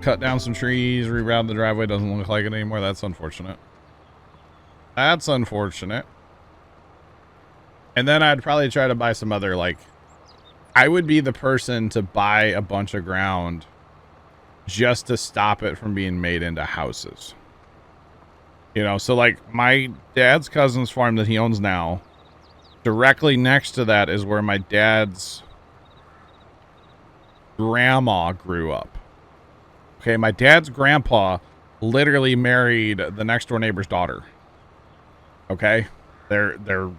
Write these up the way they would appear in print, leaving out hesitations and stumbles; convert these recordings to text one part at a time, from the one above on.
cut down some trees, reroute the driveway. Doesn't look like it anymore. That's unfortunate. That's unfortunate. And then I'd probably try to buy some other, like, I would be the person to buy a bunch of ground just to stop it from being made into houses. You know, so like my dad's cousin's farm that he owns now, directly next to that is where my dad's grandma grew up. Okay, my dad's grandpa literally married the next door neighbor's daughter. Okay? They're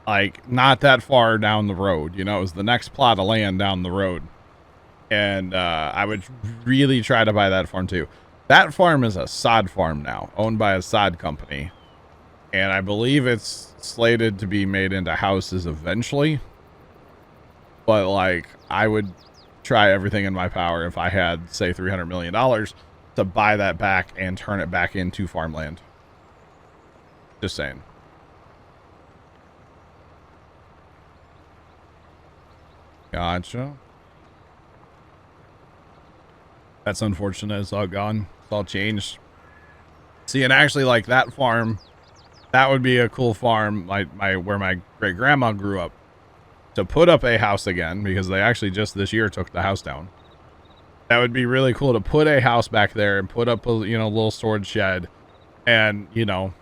like not that far down the road, you know, it was the next plot of land down the road. And I would really try to buy that farm too. That farm is a sod farm now, owned by a sod company. And I believe it's slated to be made into houses eventually. But like, I would try everything in my power if I had, say, $300 million to buy that back and turn it back into farmland. Just saying. Gotcha. That's unfortunate. It's all gone. It's all changed. See, and actually, like that farm, that would be a cool farm, where my great grandma grew up, to put up a house again, because they actually just this year took the house down. That would be really cool to put a house back there and put up a, you know, little storage shed, and you know,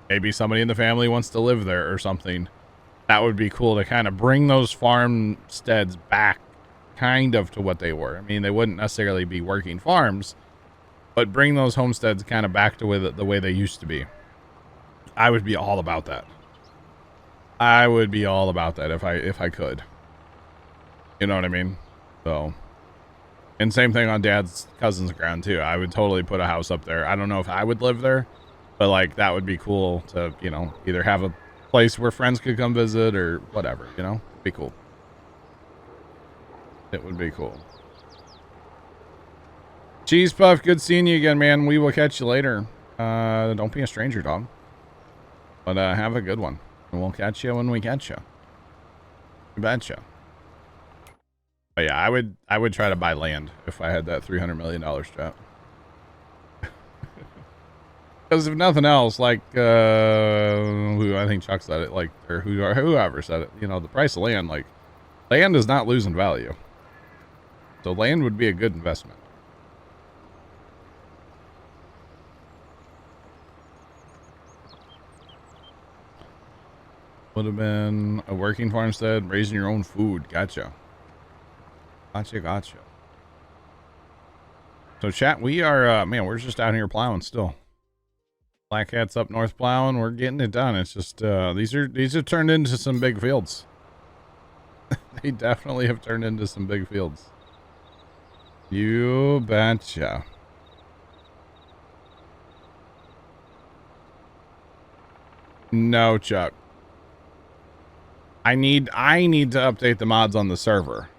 maybe somebody in the family wants to live there or something. That would be cool to kind of bring those farmsteads back kind of to what they were. I mean, they wouldn't necessarily be working farms, but bring those homesteads kind of back to the way they used to be. I would be all about that. I would be all about that if I could. You know what I mean? So, and same thing on dad's cousin's ground too. I would totally put a house up there. I don't know if I would live there, but like that would be cool to, you know, either have a place where friends could come visit or whatever, you know? Be cool. It would be cool. Cheese Puff, good seeing you again, man. We will catch you later. Don't be a stranger, dog. But have a good one. And we'll catch you when we catch you. You betcha. But yeah, I would try to buy land if I had that $300 million strap. Because if nothing else, like who I think Chuck said it, like, or whoever said it, you know, the price of land, like, land is not losing value. So land would be a good investment. Would have been a working farmstead, raising your own food. Gotcha. Gotcha. So chat, we are, man, we're just out here plowing still. Black Cat's up north plowing. We're getting it done. It's just, these have turned into some big fields. They definitely have turned into some big fields. You betcha. No, Chuck. I need to update the mods on the server.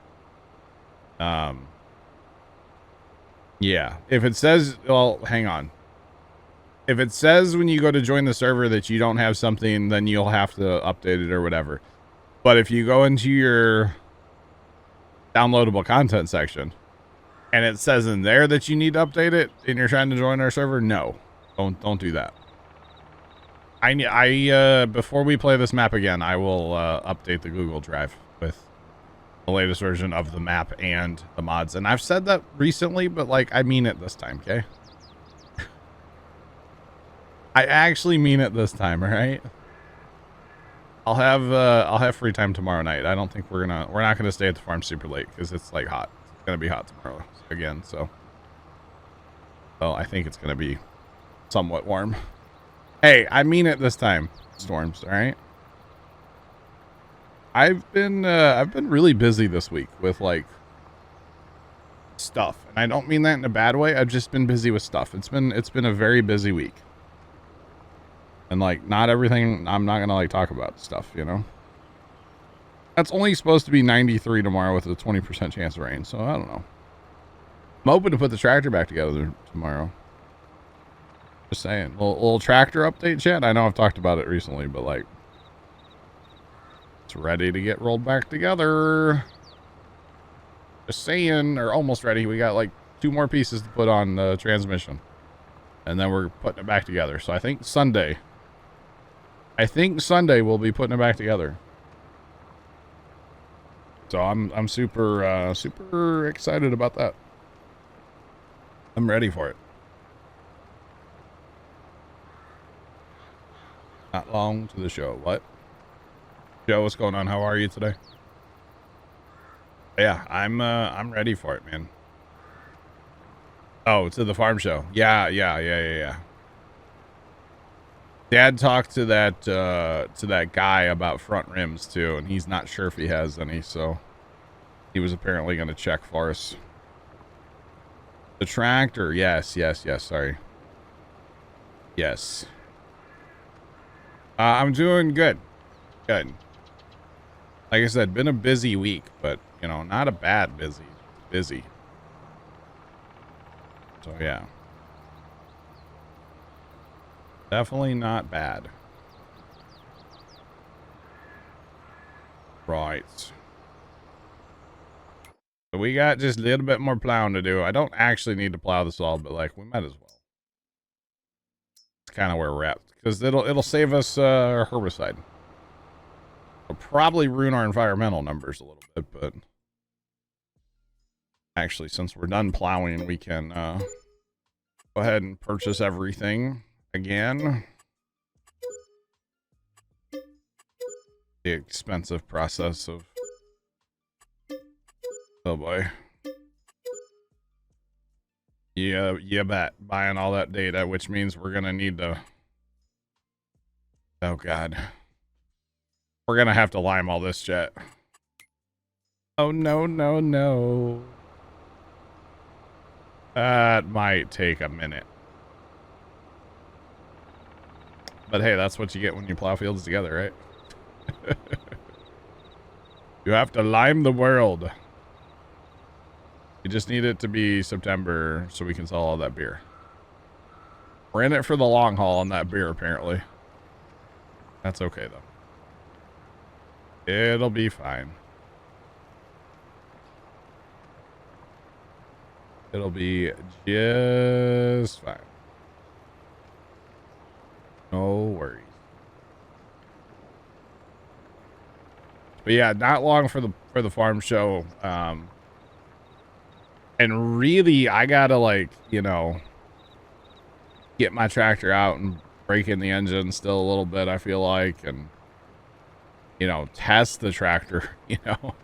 Yeah. If it says, well, hang on. If it says when you go to join the server that you don't have something, then you'll have to update it or whatever. But if you go into your downloadable content section and it says in there that you need to update it and you're trying to join our server, no, don't do that. Before we play this map again, I will update the Google Drive with the latest version of the map and the mods. And I've said that recently, but like, I mean it this time, okay? I actually mean it this time, all right? I'll have free time tomorrow night. I don't think we're not gonna stay at the farm super late because it's like hot. It's gonna be hot tomorrow again, so I think it's gonna be somewhat warm. Hey, I mean it this time, Storms, all right? I've been really busy this week with like stuff, and I don't mean that in a bad way. I've just been busy with stuff. It's been a very busy week. And like, not everything, I'm not gonna like talk about stuff, you know? That's only supposed to be 93 tomorrow with a 20% chance of rain, so I don't know. I'm hoping to put the tractor back together tomorrow. Just saying. Little tractor update, chat. I know I've talked about it recently, but like, it's ready to get rolled back together. Just saying, or almost ready. We got like 2 more pieces to put on the transmission. And then we're putting it back together. So I think Sunday we'll be putting it back together. So I'm super super excited about that. I'm ready for it. Not long to the show. What? Joe, what's going on? How are you today? Yeah, I'm ready for it, man. Oh, to the farm show. Yeah. Dad talked to that guy about front rims too, and he's not sure if he has any, so he was apparently going to check for us. The tractor, yes, sorry. Yes. I'm doing good. Like I said, been a busy week, but, you know, not a bad busy. So, yeah. Definitely not bad. Right. So we got just a little bit more plowing to do. I don't actually need to plow this all, but, like, we might as well. It's kind of where we're at. Because it'll save us herbicide. It'll probably ruin our environmental numbers a little bit, but actually, since we're done plowing, we can go ahead and purchase everything again. The expensive process of, oh boy. Yeah, bet. Buying all that data, which means we're gonna need to, oh god. We're gonna have to lime all this jet. Oh no. That might take a minute. But hey, that's what you get when you plow fields together, right? You have to lime the world. You just need it to be September so we can sell all that beer. We're in it for the long haul on that beer, apparently. That's okay, though. It'll be fine. It'll be just fine. No worries. But yeah, not long for the farm show. And really, I gotta, like, you know, get my tractor out and break in the engine still a little bit, I feel like, and, you know, test the tractor, you know,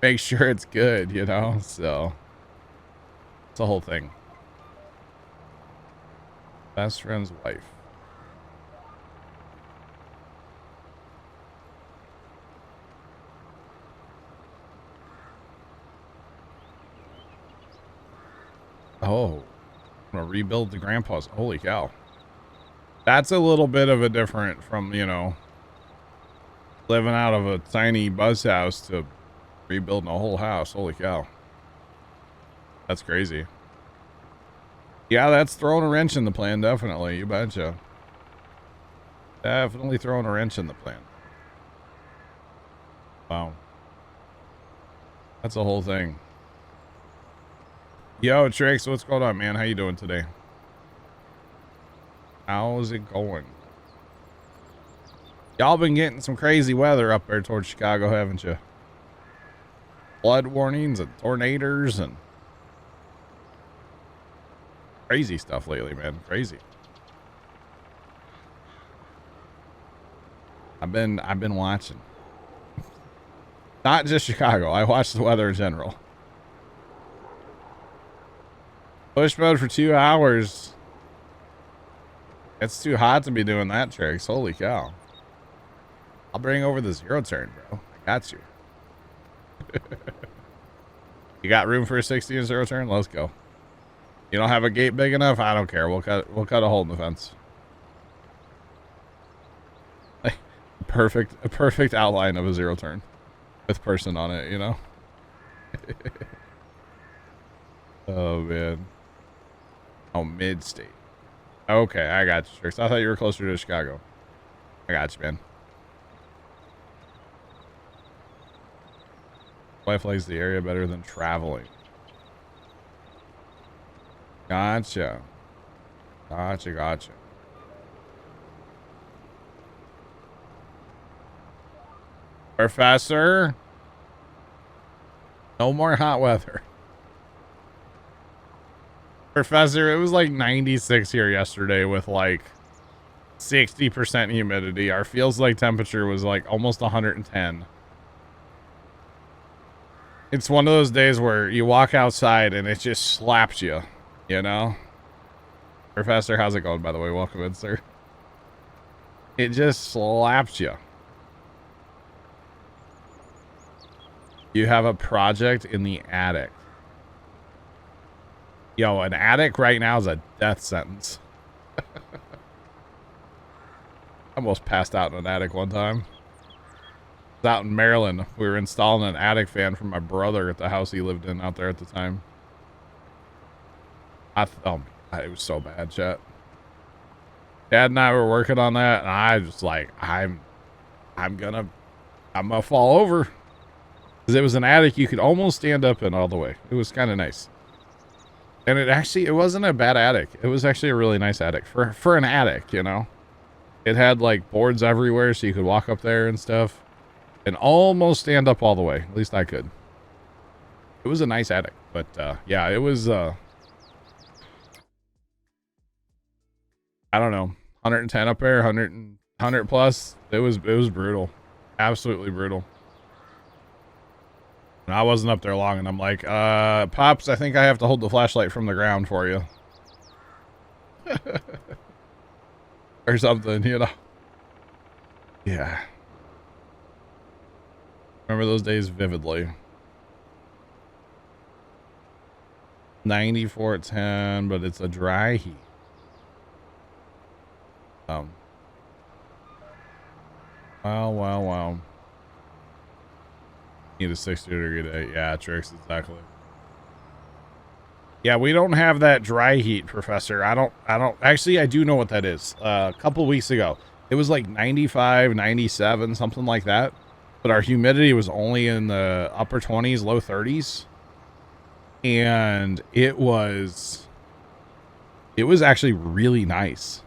make sure it's good, you know, so it's the whole thing. Best friend's wife. Oh, I'm gonna rebuild the grandpa's. Holy cow. That's a little bit of a different from, you know, living out of a tiny buzz house to rebuilding a whole house. Holy cow. That's crazy. Yeah, that's throwing a wrench in the plan, definitely. You betcha. Definitely throwing a wrench in the plan. Wow. That's a whole thing. Yo, Trix, what's going on, man? How you doing today? How's it going? Y'all been getting some crazy weather up there towards Chicago, haven't you? Flood warnings and tornadoes and crazy stuff lately, man. Crazy. I've been watching. Not just Chicago. I watch the weather in general. Push mode for 2 hours. It's too hot to be doing that, Tricks. Holy cow. I'll bring over the 0 turn, bro. I got you. You got room for a 60 and 0 turn? Let's go. You don't have a gate big enough? I don't care. We'll cut a hole in the fence. A perfect outline of a 0 turn with person on it, you know? Oh man. Oh, mid-state. Okay, I got you, Tricks. I thought you were closer to Chicago. I got you, man. Wife likes the area better than traveling. Gotcha. Gotcha. Professor, no more hot weather. Professor, it was like 96 here yesterday with like 60% humidity. Our feels like temperature was like almost 110. It's one of those days where you walk outside and it just slaps you, you know? Professor, how's it going, by the way? Welcome in, sir. It just slaps you. You have a project in the attic. Yo, an attic right now is a death sentence. Almost passed out in an attic one time. I was out in Maryland. We were installing an attic fan for my brother at the house he lived in out there at the time. Oh my God, it was so bad, chat. Dad and I were working on that, and I was like, I'm gonna fall over. Because it was an attic you could almost stand up in all the way. It was kind of nice. And it wasn't a bad attic. It was actually a really nice attic for an attic, you know. It had like boards everywhere so you could walk up there and stuff and almost stand up all the way. At least I could. It was a nice attic, but yeah, it was I don't know, 110 up there, 100 plus. It was brutal. Absolutely brutal. And I wasn't up there long, and I'm like, Pops, I think I have to hold the flashlight from the ground for you. Or something, you know? Yeah. Remember those days vividly. 94 at 10, but it's a dry heat. Wow. Need a 60-degree day. Yeah, Trix, exactly. Yeah, we don't have that dry heat, Professor. I don't actually, I do know what that is. A couple weeks ago, it was like 95, 97, something like that. But our humidity was only in the upper 20s, low 30s. And it was actually really nice.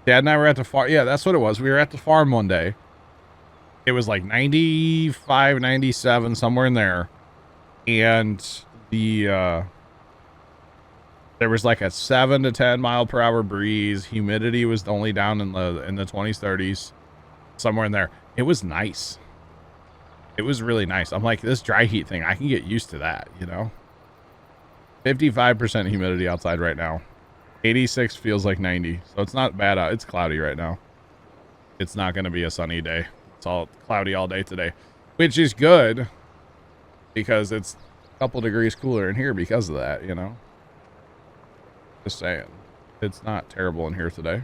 Dad and I were at the farm. Yeah, that's what it was. We were at the farm one day. It was like 95, 97, somewhere in there. And there was like a 7 to 10 mile per hour breeze. Humidity was only down in the 20s, 30s, somewhere in there. It was nice. It was really nice. I'm like, this dry heat thing, I can get used to that, you know? 55% humidity outside right now. 86 feels like 90. So it's not bad out. It's cloudy right now. It's not going to be a sunny day. It's all cloudy all day today, which is good because it's a couple degrees cooler in here because of that, you know? Just saying. It's not terrible in here today.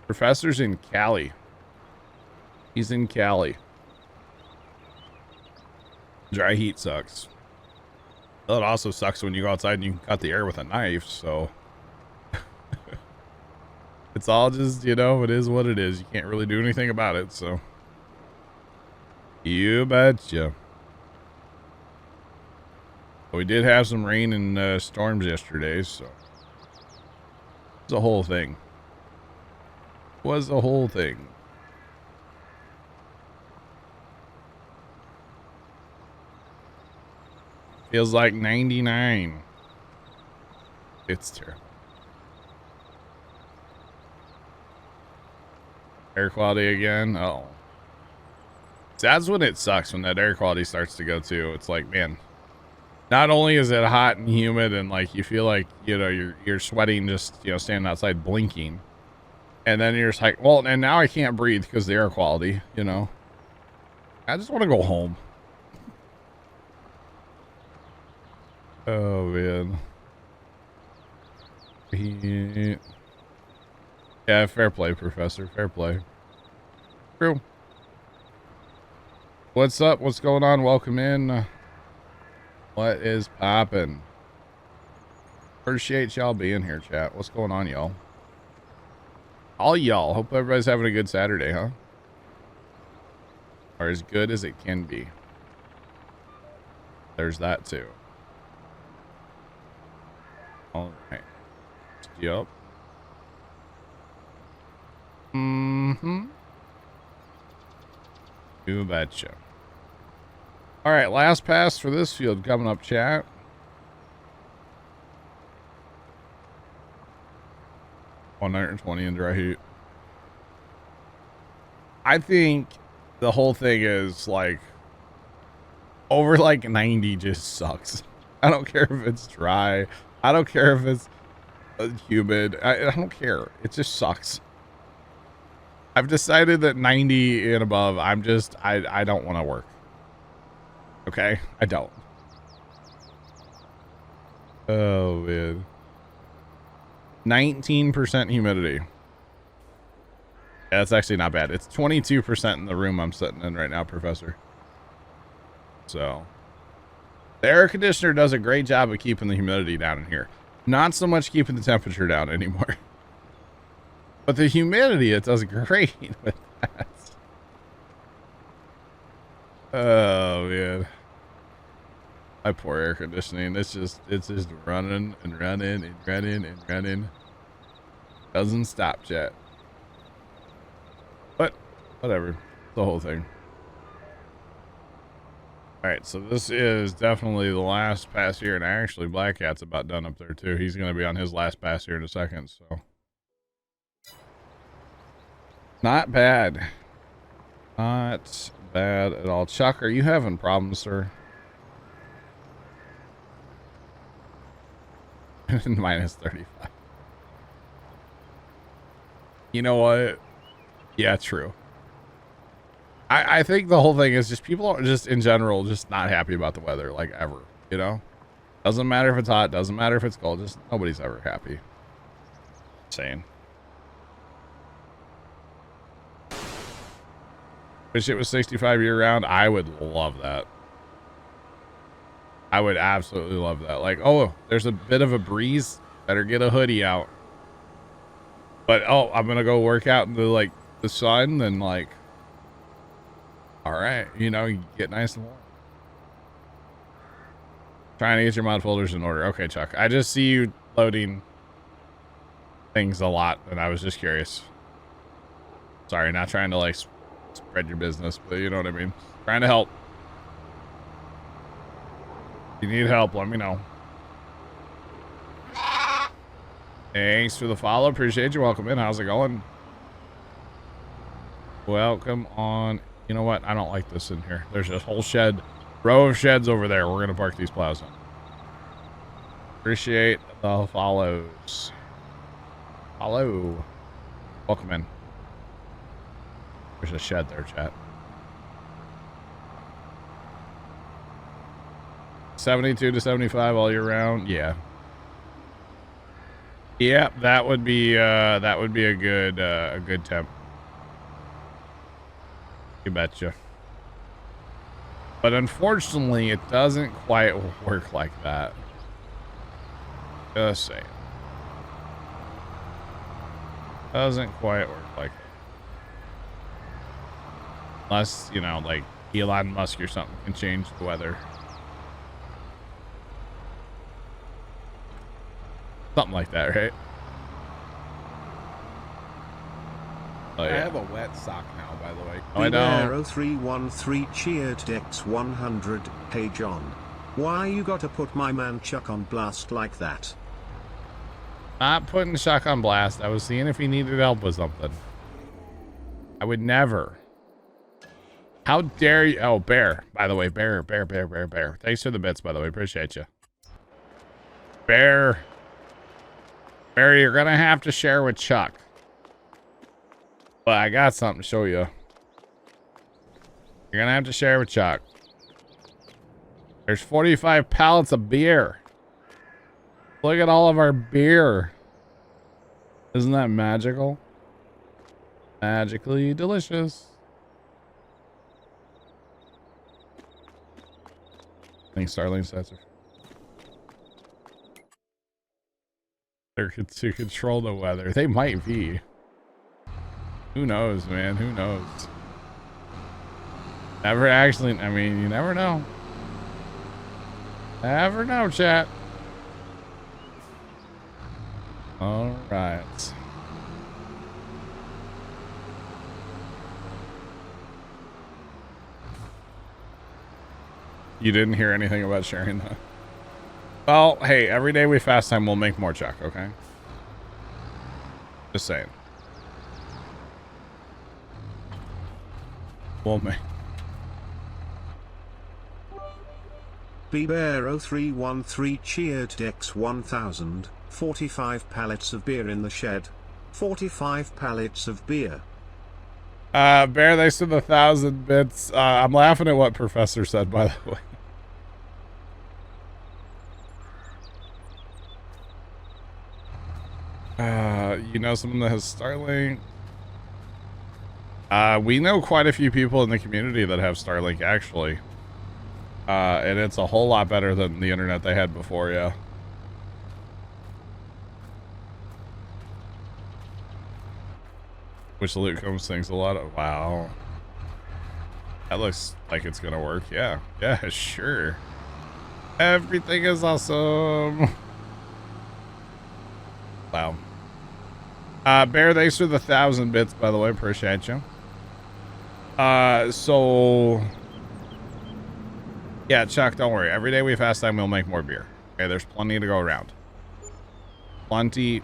Professor's in Cali. He's in Cali. Dry heat sucks. Well, it also sucks when you go outside and you can cut the air with a knife, so... It's all just, you know, it is what it is. You can't really do anything about it, so... You betcha. We did have some rain and storms yesterday, so... It's a whole thing. Was a whole thing. Feels like 99. It's terrible. Air quality again. Oh. That's when it sucks, when that air quality starts to go too. It's like, man, not only is it hot and humid and like you feel like, you know, you're sweating just, you know, standing outside blinking. And then you're just like, well, and now I can't breathe because the air quality, you know. I just want to go home. Oh, man. Yeah, fair play, Professor. Fair play. True. What's up? What's going on? Welcome in. What is poppin'? Appreciate y'all being here, chat. What's going on, y'all? All y'all. Hope everybody's having a good Saturday, huh? Or as good as it can be. There's that too. All right. Yep. Mm-hmm. You betcha. All right, last pass for this field coming up, chat. $120 in dry heat. I think the whole thing is like over like 90 just sucks. I don't care if it's dry. I don't care if it's humid. I don't care. It just sucks. I've decided that 90 and above, I don't want to work. Okay? I don't. Oh, man. 19% humidity. Yeah, that's actually not bad. It's 22% in the room I'm sitting in right now, Professor. So, the air conditioner does a great job of keeping the humidity down in here. Not so much keeping the temperature down anymore. But the humidity, it does great with that. Oh, man. My poor air conditioning. It's just running and running and running and running. Doesn't stop, chat. But, whatever. The whole thing. Alright, so this is definitely the last pass here. And actually, Black Cat's about done up there, too. He's going to be on his last pass here in a second, so. Not bad. Not bad at all. Chuck, are you having problems, sir? Minus 35. You know what? Yeah, true. I think the whole thing is just people are just in general just not happy about the weather, like ever, you know? Doesn't matter if it's hot, doesn't matter if it's cold, just nobody's ever happy. Insane. Wish it was 65 year round. I would love that. I would absolutely love that. Like, oh, there's a bit of a breeze. Better get a hoodie out. But, oh, I'm going to go work out in the sun. Then, like, all right, you know, you get nice and warm. Trying to get your mod folders in order. Okay, Chuck. I just see you loading things a lot, and I was just curious. Sorry, not trying to, like, spread your business, but you know what I mean. Trying to help. If you need help, let me know. Thanks for the follow. Appreciate you. Welcome in. How's it going? Welcome on. You know what? I don't like this in here. There's a whole row of sheds over there. We're going to park these plows in. Appreciate the follows. Follow. Welcome in. There's a shed there, chat. 72 to 75 all year round. Yeah. Yep, that would be a good temp. You betcha. But unfortunately, it doesn't quite work like that. Just saying. Doesn't quite work like that. Unless, you know, like Elon Musk or something can change the weather. Something like that, right? Oh, yeah. I have a wet sock now, by the way. Oh, I know. 0313 cheered X100. Hey, John. Why you gotta put my man Chuck on blast like that? Not putting Chuck on blast. I was seeing if he needed help with something. I would never. How dare you? Oh, Bear. By the way, Bear. Thanks for the bits, by the way. Appreciate you. Bear, you're gonna have to share with Chuck. But I got something to show you. You're gonna have to share with Chuck. There's 45 pallets of beer. Look at all of our beer. Isn't that magical? Magically delicious. Thanks, Starling. They're to control the weather. They might be. Who knows, man? Who knows? Never actually, I mean, you never know. Never know, chat. All right. You didn't hear anything about sharing that? Well, hey, every day we fast time, we'll make more, Chuck, okay? Just saying. We'll make... bbear0313 cheered Dex 1000, 45 pallets of beer in the shed. 45 pallets of beer. Bear, they said 1,000 bits. I'm laughing at what Professor said, by the way. You know someone that has Starlink? We know quite a few people in the community that have Starlink, actually. And it's a whole lot better than the internet they had before, yeah. Which Luke Combs thinks a lot of. Wow. That looks like it's gonna work. Yeah. Yeah, sure. Everything is awesome. Wow. Bear, thanks for the 1,000 bits, by the way. Appreciate you. So... yeah, Chuck, don't worry. Every day we fast time, we'll make more beer. Okay, there's plenty to go around. Plenty to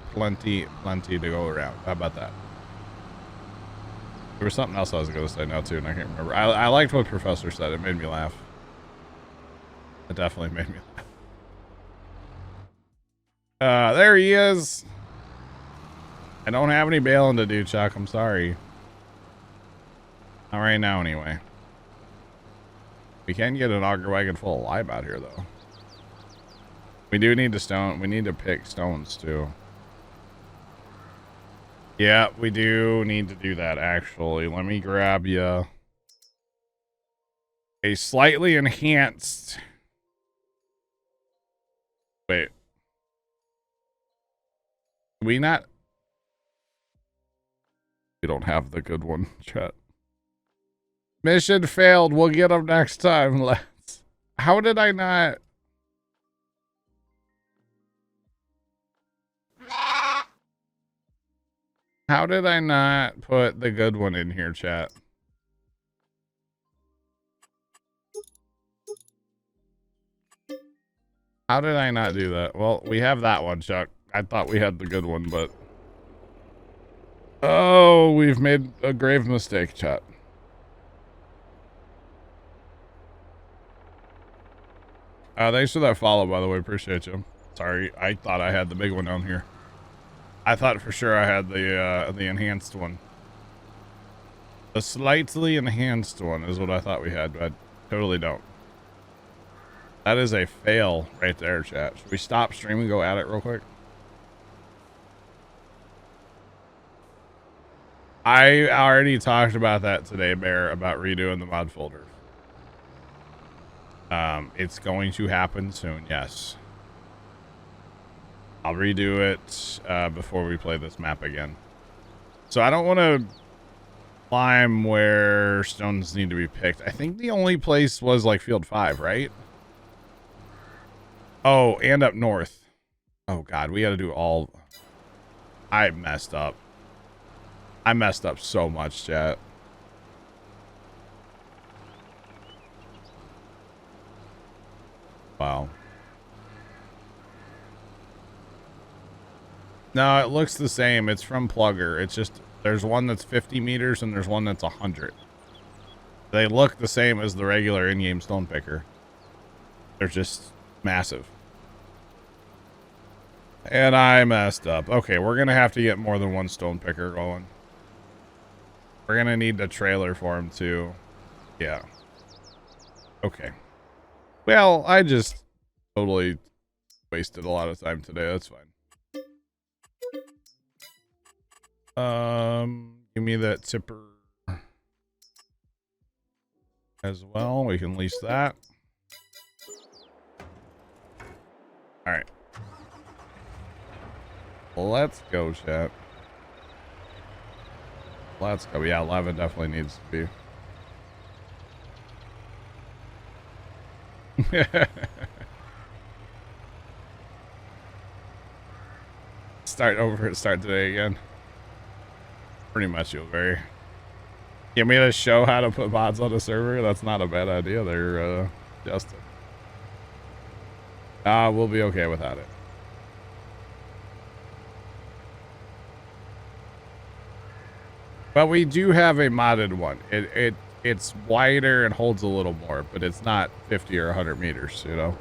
go around. How about that? There was something else I was going to say now, too, and I can't remember. I liked what Professor said. It made me laugh. It definitely made me laugh. There he is. I don't have any bailing to do, Chuck. I'm sorry. Not right now, anyway. We can get an auger wagon full of lime out here, though. We do need to stone. We need to pick stones, too. Yeah, we do need to do that, actually. Let me grab you a slightly enhanced... wait. We not... we don't have the good one, chat. Mission failed. We'll get them next time. Let's... how did I not... how did I not put the good one in here, chat? How did I not do that? Well, we have that one, Chuck. I thought we had the good one, but... oh, we've made a grave mistake, chat. Thanks for that follow, by the way. Appreciate you. Sorry, I thought I had the big one down here. I thought for sure I had the enhanced one. The slightly enhanced one is what I thought we had, but I totally don't. That is a fail right there, chat. Should we stop streaming and go at it real quick? I already talked about that today, Bear, about redoing the mod folders. It's going to happen soon, yes. I'll redo it before we play this map again. So I don't want to climb where stones need to be picked. I think the only place was like field 5, right? Oh, and up north. Oh god, we got to do all... I messed up. I messed up so much, chat. Wow. No, it looks the same. It's from Plugger. It's just, there's one that's 50 meters and there's one that's 100. They look the same as the regular in-game stone picker. They're just massive. And I messed up. Okay, we're going to have to get more than one stone picker going. We're going to need the trailer for him too. Yeah. Okay. Well, I just totally wasted a lot of time today. That's fine. Give me that tipper as well. We can lease that. All right. Let's go, chat. Let's go. Yeah, 11 definitely needs to be. Start today again. Pretty much, you'll vary. You want me to show how to put mods on a server? That's not a bad idea there, Justin. We'll be okay without it. But we do have a modded one. It's wider and holds a little more, but it's not 50 or 100 meters, you know?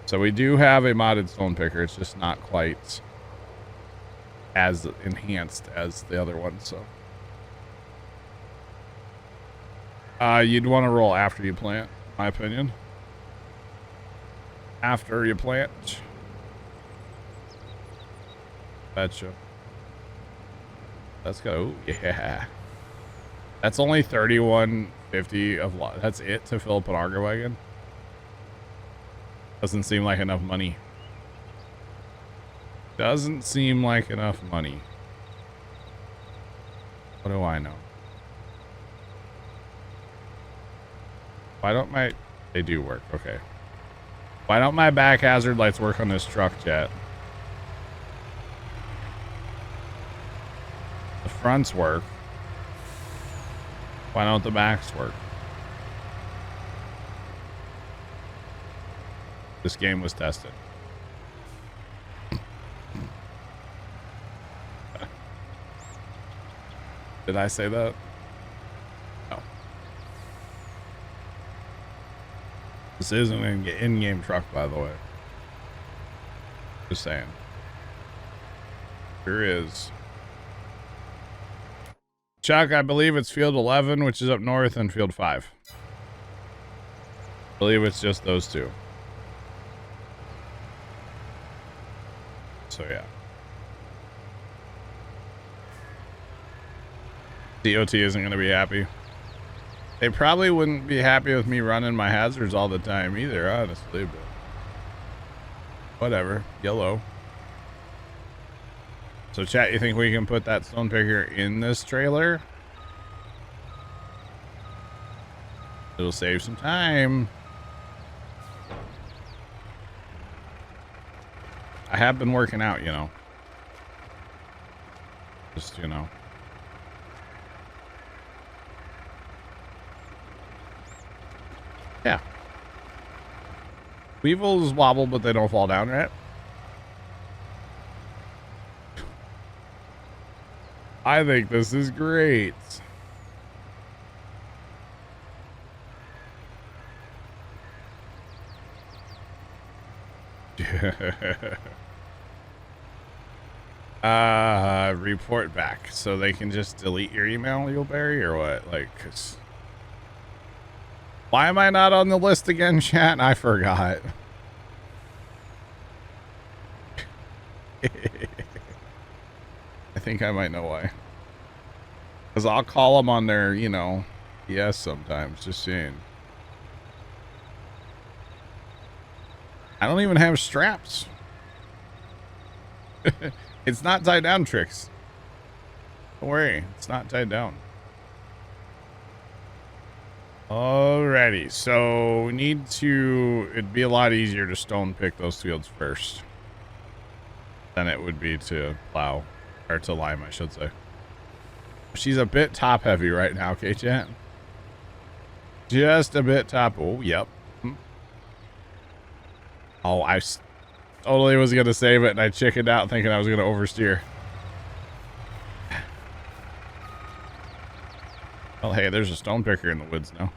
So we do have a modded stone picker. It's just not quite as enhanced as the other one, so. You'd want to roll after you plant, in my opinion. After you plant. Betcha. Let's go. Yeah. That's only 31.50 of lot. That's it to fill up an auger wagon. Doesn't seem like enough money. Doesn't seem like enough money. What do I know? Why don't my... They do work. Okay. Why don't my back hazard lights work on this truck, chat? The fronts work. Why don't the backs work? This game was tested. Did I say that? No. This isn't an in-game truck, by the way. Just saying. Here is. Chuck, I believe it's field 11, which is up north, and field 5. I believe it's just those two. So, yeah. DOT isn't going to be happy. They probably wouldn't be happy with me running my hazards all the time either, honestly, but whatever. Yellow. So, chat, you think we can put that stone picker in this trailer? It'll save some time. I have been working out, you know. Just, you know. Yeah. Weevils wobble, but they don't fall down, right? I think this is great. Report back. So they can just delete your email, Yuleberry, or what? Like, 'cause why am I not on the list again, chat? I forgot. I think I might know why. Because I'll call them on their, you know, yes sometimes, just saying. I don't even have straps. It's not tied down, Tricks. Don't worry, it's not tied down. Alrighty, so we need to... It'd be a lot easier to stone pick those fields first than it would be to plow. Or to lime, I should say. She's a bit top heavy right now, okay, chat? Just a bit top. Oh, yep. Oh, I totally was going to save it, and I chickened out thinking I was going to oversteer. Well, hey, there's a stone picker in the woods now.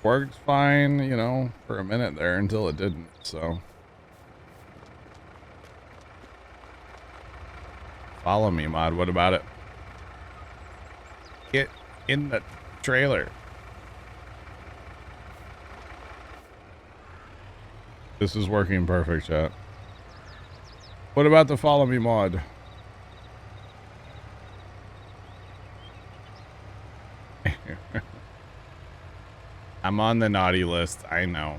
Worked fine, you know, for a minute there until it didn't, so. Follow me, mod. What about it? Get in the trailer. This is working perfect, chat. What about the follow me mod? I'm on the naughty list. I know.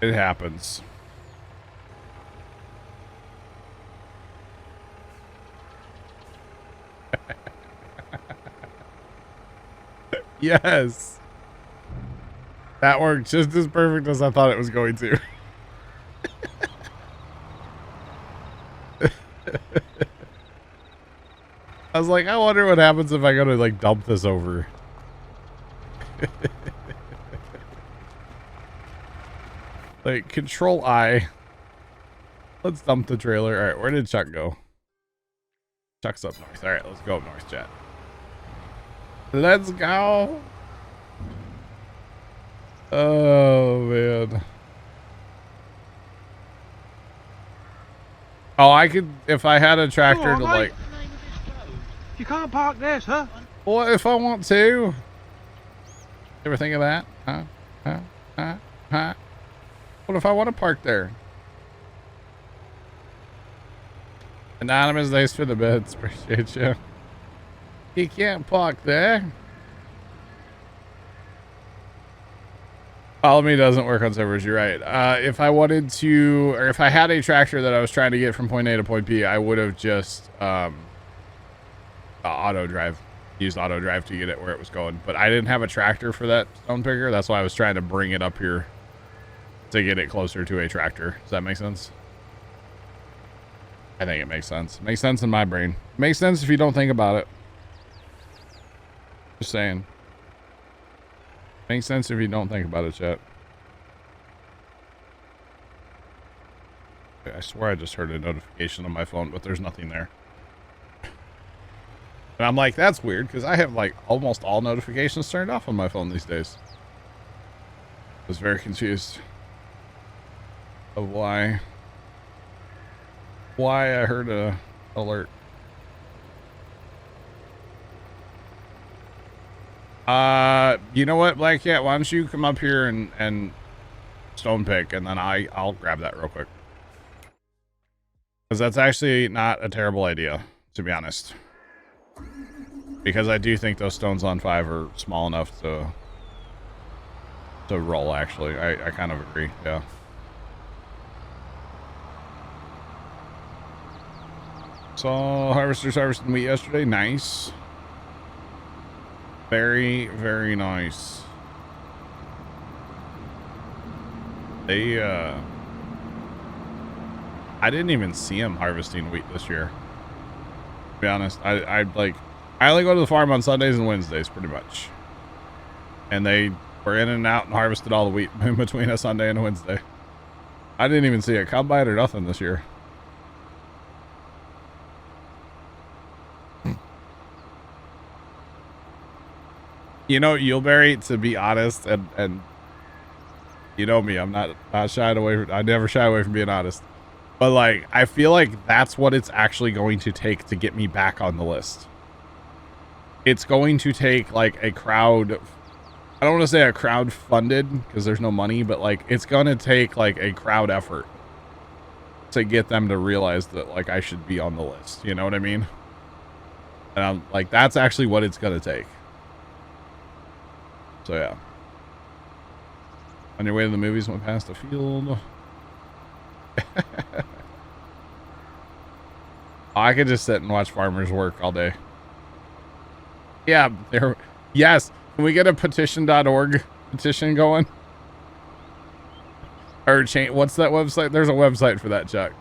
It happens. Yes. That worked just as perfect as I thought it was going to. I was like, I wonder what happens if I go to like dump this over. Like Control I. Let's dump the trailer. All right, where did Chuck go? Chuck's up north. All right, let's go up north, chat. Let's go. Oh man. Oh, I could if I had a tractor to like. You can't park there, sir. What if I want to? Ever think of that? Huh? What if I want to park there? Anonymous, thanks for the beds. Appreciate you. You can't park there. Follow me doesn't work on servers. You're right. If I wanted to, or if I had a tractor that I was trying to get from point A to point B, I would have just auto drive, used auto drive to get it where it was going. But I didn't have a tractor for that stone picker. That's why I was trying to bring it up here to get it closer to a tractor. Does that make sense? I think it makes sense. Makes sense in my brain. Makes sense if you don't think about it. Just saying. Makes sense if you don't think about it, chat. I swear I just heard a notification on my phone, but there's nothing there. And I'm like, that's weird, because I have like almost all notifications turned off on my phone these days. I was very confused of why I heard a alert. You know what, Black Cat, why don't you come up here and stone pick, and then I'll grab that real quick. Because that's actually not a terrible idea, to be honest. Because I do think those stones on 5 are small enough to roll, actually. I kind of agree, yeah. Saw harvesters harvesting wheat yesterday. Nice. Very, very nice. They, I didn't even see them harvesting wheat this year. To be honest, I only go to the farm on Sundays and Wednesdays, pretty much. And they were in and out and harvested all the wheat in between a Sunday and a Wednesday. I didn't even see a combine or nothing this year. You know, Yuleberry, to be honest, and you know me, I'm not shying away. I never shy away from being honest. But like, I feel like that's what it's actually going to take to get me back on the list. It's going to take like a crowd. I don't want to say a crowd funded because there's no money, but like it's going to take like a crowd effort to get them to realize that like I should be on the list. You know what I mean? And I'm like, that's actually what it's going to take. So yeah. On your way to the movies, went past the field. I could just sit and watch farmers work all day. Yeah, there. Yes. Can we get a petition.org petition going? Or change. What's that website? There's a website for that, Chuck.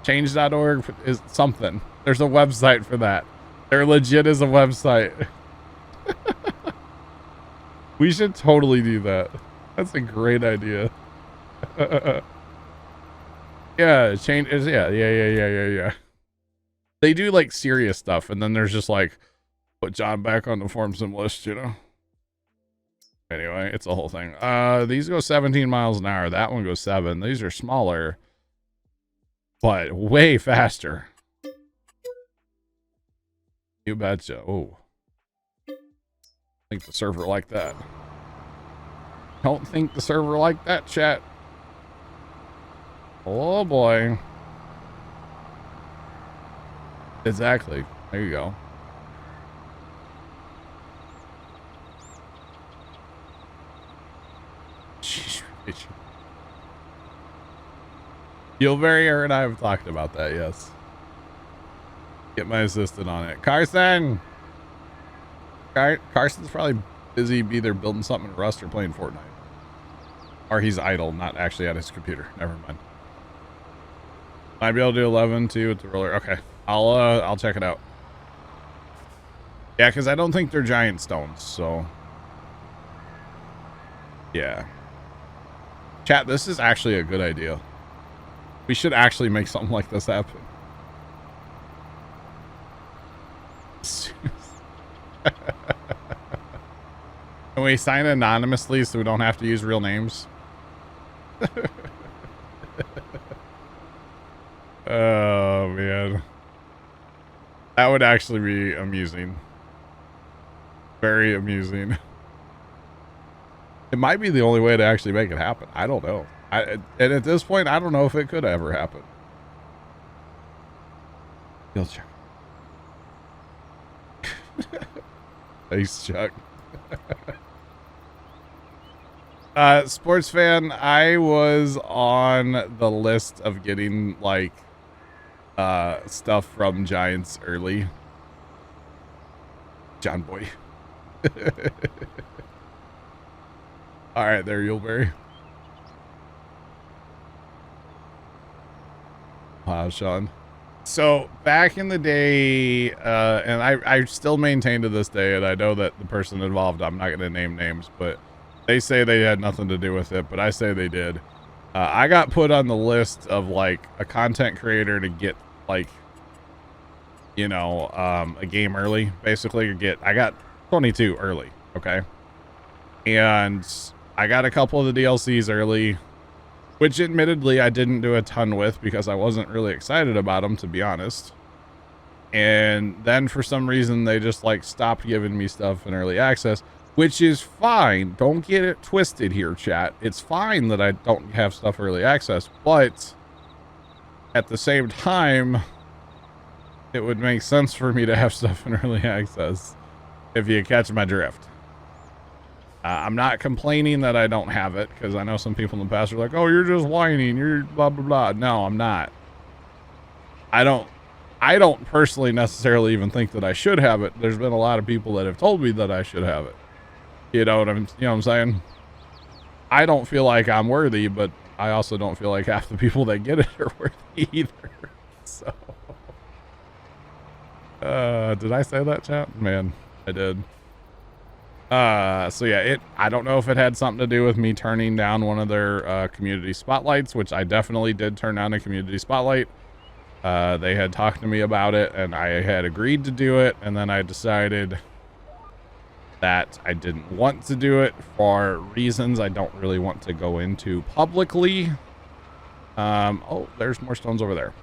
Change.org is something. There's a website for that. There legit is a website. We should totally do that. That's a great idea. Yeah, change is yeah. They do like serious stuff, and then there's just like put John back on the form sim list, you know. Anyway, it's a whole thing. These go 17 miles an hour. That one goes 7. These are smaller, but way faster. You betcha. Oh. Think the server like that. Don't think the server like that, chat. Oh boy. Exactly. There you go. Gilberry and I have talked about that, yes. Get my assistant on it. Carson! Carson's probably busy either building something in Rust or playing Fortnite. Or he's idle, not actually at his computer. Never mind. Might be able to do 11 too with the roller. Okay. I'll check it out. Yeah, because I don't think they're giant stones, so. Yeah. Chat, this is actually a good idea. We should actually make something like this happen. Can we sign anonymously so we don't have to use real names? Oh, man. That would actually be amusing. Very amusing. It might be the only way to actually make it happen. I don't know. And at this point, I don't know if it could ever happen. You'll check. Thanks, Chuck. Sports fan, I was on the list of getting like stuff from Giants early. John Boy. All right, there, Yuleberry. Wow, Sean. So back in the day, and I still maintain to this day, and I know that the person involved, I'm not going to name names, but they say they had nothing to do with it, but I say they did. I got put on the list of like a content creator to get like, you know, a game early, basically. I got 22 early, okay? And I got a couple of the DLCs early, which admittedly I didn't do a ton with because I wasn't really excited about them, to be honest. And then for some reason they just like stopped giving me stuff in early access, which is fine. Don't get it twisted here, chat. It's fine that I don't have stuff early access, but at the same time, it would make sense for me to have stuff in early access, if you catch my drift. I'm not complaining that I don't have it, because I know some people in the past are like, oh, you're just whining, you're blah, blah, blah. No, I'm not. I don't personally necessarily even think that I should have it. There's been a lot of people that have told me that I should have it. You know what I'm saying? I don't feel like I'm worthy, but I also don't feel like half the people that get it are worthy either. So, did I say that, chat? Man, I did. So yeah, I don't know if it had something to do with me turning down one of their community spotlights, which I definitely did turn down a community spotlight. They had talked to me about it and I had agreed to do it, and then I decided that I didn't want to do it for reasons I don't really want to go into publicly. Oh, there's more stones over there.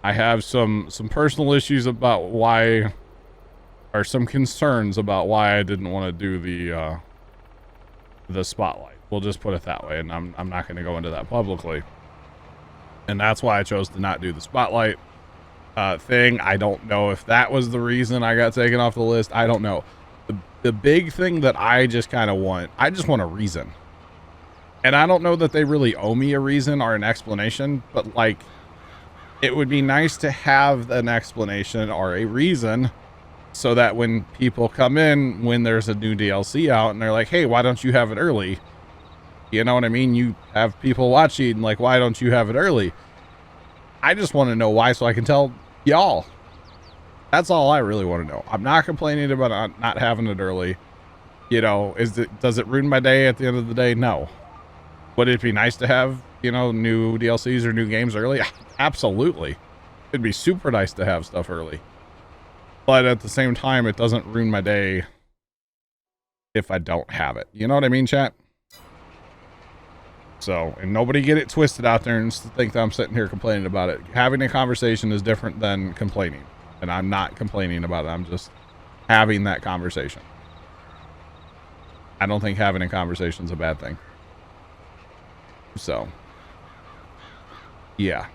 I have some personal issues about why, or some concerns about why I didn't want to do the spotlight. We'll just put it that way, and I'm not going to go into that publicly. And that's why I chose to not do the spotlight thing. I don't know if that was the reason I got taken off the list. I don't know. The big thing that I just kind of want, I just want a reason. And I don't know that they really owe me a reason or an explanation, but like, it would be nice to have an explanation or a reason so that when people come in, when there's a new DLC out and they're like, hey, why don't you have it early? You know what I mean? You have people watching, like, why don't you have it early? I just want to know why so I can tell y'all. That's all I really want to know. I'm not complaining about not having it early. You know, does it ruin my day at the end of the day? No. Would it be nice to have, you know, new DLCs or new games early? Absolutely. It'd be super nice to have stuff early. But at the same time, it doesn't ruin my day if I don't have it. You know what I mean, chat? So, and nobody get it twisted out there and think that I'm sitting here complaining about it. Having a conversation is different than complaining. And I'm not complaining about it. I'm just having that conversation. I don't think having a conversation is a bad thing. So, yeah.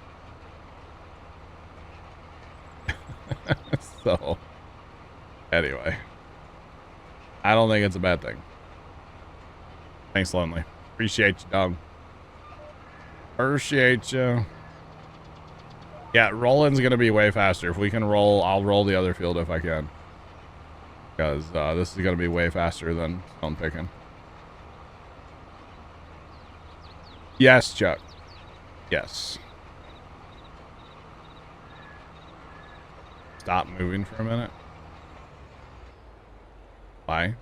So, anyway. I don't think it's a bad thing. Thanks, Lonely. Appreciate you, dog. Appreciate you. Yeah, rolling's going to be way faster. If we can roll, I'll roll the other field if I can. Because this is going to be way faster than stone picking. Yes, Chuck. Yes. Stop moving for a minute. Why?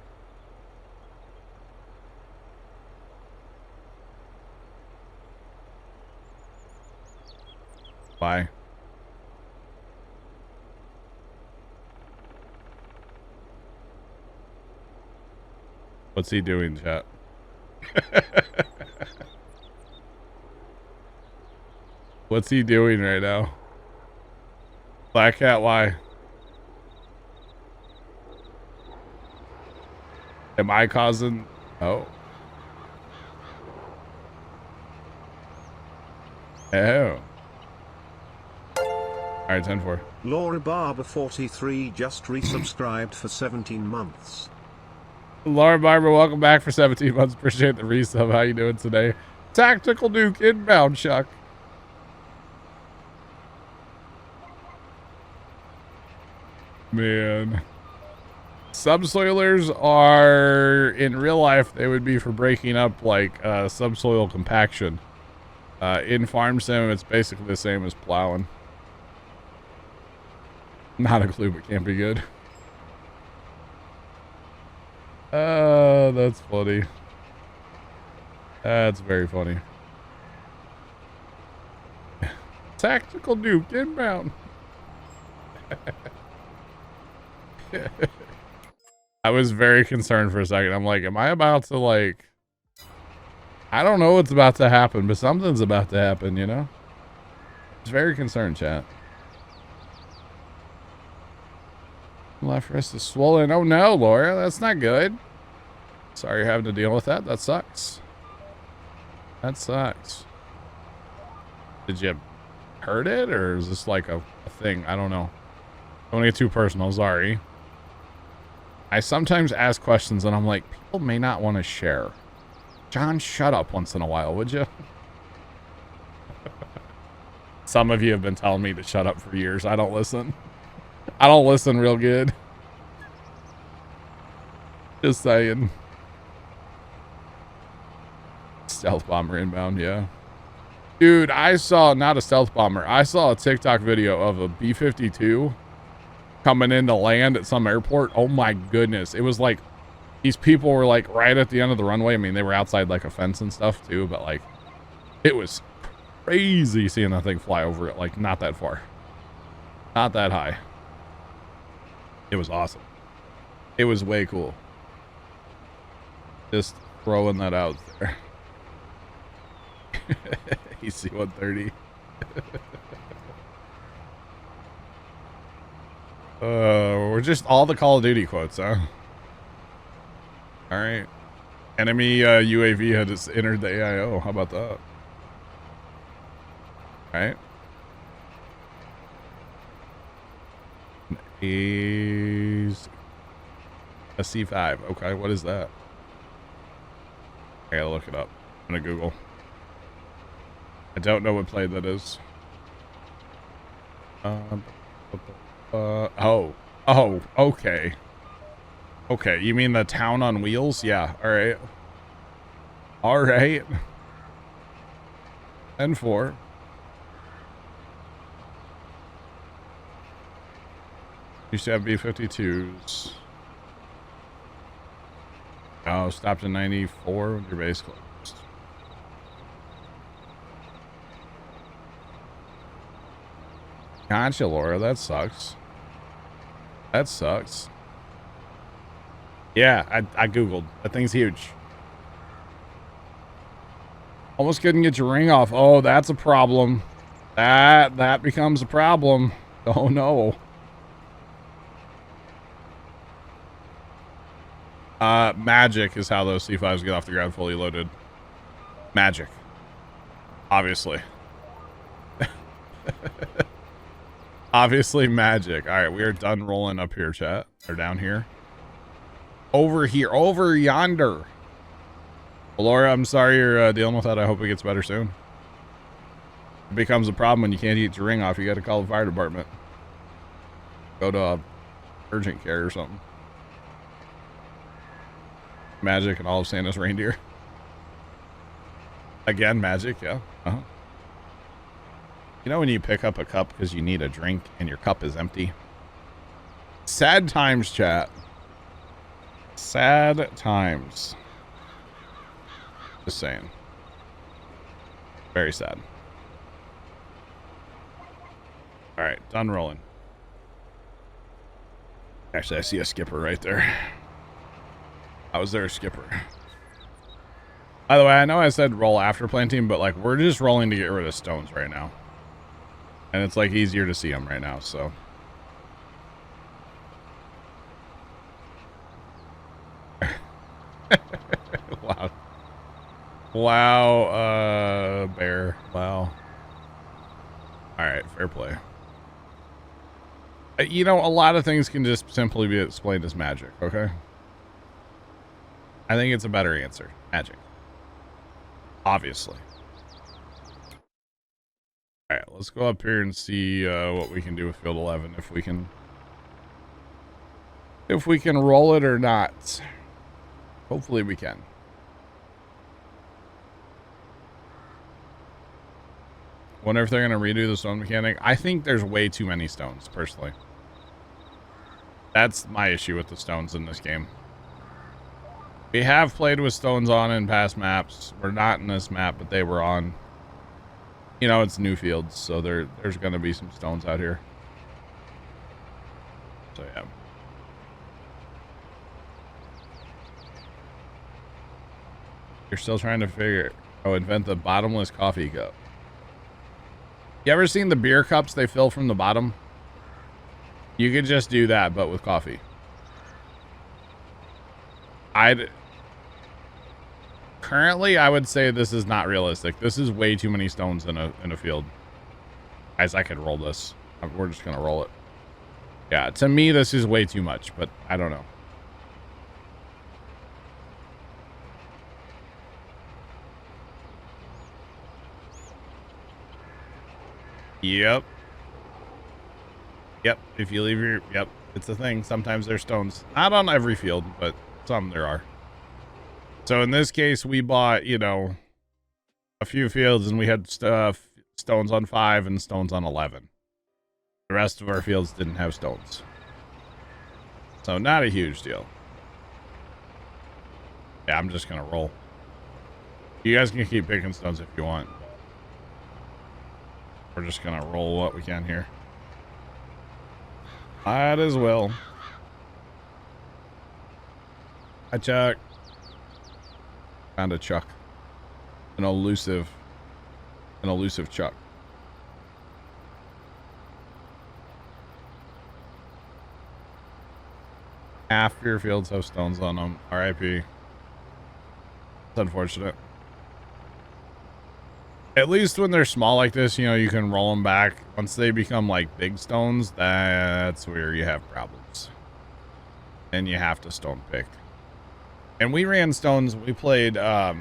Why? What's he doing, chat? What's he doing right now? Black Cat, why? Am I causing... Oh. Oh. Alright, 10-4. Laura Barber 43 just resubscribed for 17 months. Laura Barber, welcome back for 17 months. Appreciate the resub. How you doing today? Tactical Duke inbound, Chuck. Man. Subsoilers are, in real life, they would be for breaking up, like, subsoil compaction. In Farm Sim, it's basically the same as plowing. Not a clue, but can't be good. That's funny. That's very funny. Tactical Duke inbound. I was very concerned for a second. I'm like, am I about to, like... I don't know what's about to happen, but something's about to happen, you know? I was very concerned, chat. Left wrist is swollen. Oh no, Laura, that's not good. Sorry you're having to deal with that. That sucks. That sucks. Did you hurt it, or is this like a thing? I don't know. Don't get too personal, sorry. I sometimes ask questions and I'm like, people may not want to share. John, shut up once in a while, would you? Some of you have been telling me to shut up for years. I don't listen. I don't listen real good. Just saying. Stealth bomber inbound, yeah. Dude, I saw, not a stealth bomber, I saw a TikTok video of a B-52 coming into land at some airport. Oh my goodness. It was like, these people were like right at the end of the runway. I mean, they were outside like a fence and stuff too, but like, it was crazy seeing that thing fly over it, like not that far. Not that high. It was awesome. It was way cool. Just throwing that out there. EC-130. We're just all the Call of Duty quotes, huh? Alright. Enemy UAV had just entered the AIO. How about that? Alright. Is a C5. Okay, what is that? I gotta look it up. I'm gonna Google. I don't know what plane that is. Oh, okay. Okay, you mean the town on wheels? Yeah, alright. Alright. And 4. Used to have B-52s. Oh, stopped in 94 with your base closed. Gotcha, Laura. That sucks. That sucks. Yeah, I Googled. That thing's huge. Almost couldn't get your ring off. Oh, that's a problem. That becomes a problem. Oh, no. Magic is how those C5s get off the ground fully loaded. Magic. Obviously. Obviously magic. All right, we are done rolling up here, chat. Or down here. Over here. Over yonder. Well, Laura, I'm sorry you're dealing with that. I hope it gets better soon. It becomes a problem when you can't get your ring off. You got to call the fire department. Go to urgent care or something. Magic and all of Santa's reindeer. Again, magic, yeah. Uh-huh. You know when you pick up a cup because you need a drink and your cup is empty? Sad times, chat. Sad times. Just saying. Very sad. Alright, done rolling. Actually, I see a skipper right there. How was there a skipper? By the way, I know I said roll after planting, but like we're just rolling to get rid of stones right now. And it's like easier to see them right now, so. Wow. Wow, bear. Wow. Alright, fair play. You know, a lot of things can just simply be explained as magic, okay? I think it's a better answer. Magic. Obviously. Alright, let's go up here and see what we can do with field 11. If we can roll it or not. Hopefully we can. Wonder if they're going to redo the stone mechanic. I think there's way too many stones, personally. That's my issue with the stones in this game. We have played with stones on in past maps. We're not in this map, but they were on. You know, it's new fields, so there's going to be some stones out here. So, yeah. You're still trying to invent the bottomless coffee cup. You ever seen the beer cups they fill from the bottom? You could just do that, but with coffee. Currently, I would say this is not realistic. This is way too many stones in a field. Guys, I could roll this. We're just gonna roll it. Yeah, to me, this is way too much, but I don't know. Yep. Yep. If you leave your... Yep. It's a thing. Sometimes there's stones. Not on every field, but some there are. So in this case, we bought, you know, a few fields and we had stones on 5 and stones on 11. The rest of our fields didn't have stones. So not a huge deal. Yeah, I'm just going to roll. You guys can keep picking stones if you want. We're just going to roll what we can here. Might as well. Hi, Chuck. Found a Chuck. An elusive Chuck. Half your fields have stones on them. RIP. It's unfortunate. At least when they're small like this, you know, you can roll them back. Once they become like big stones, that's where you have problems. And you have to stone pick. And we ran stones. We played 4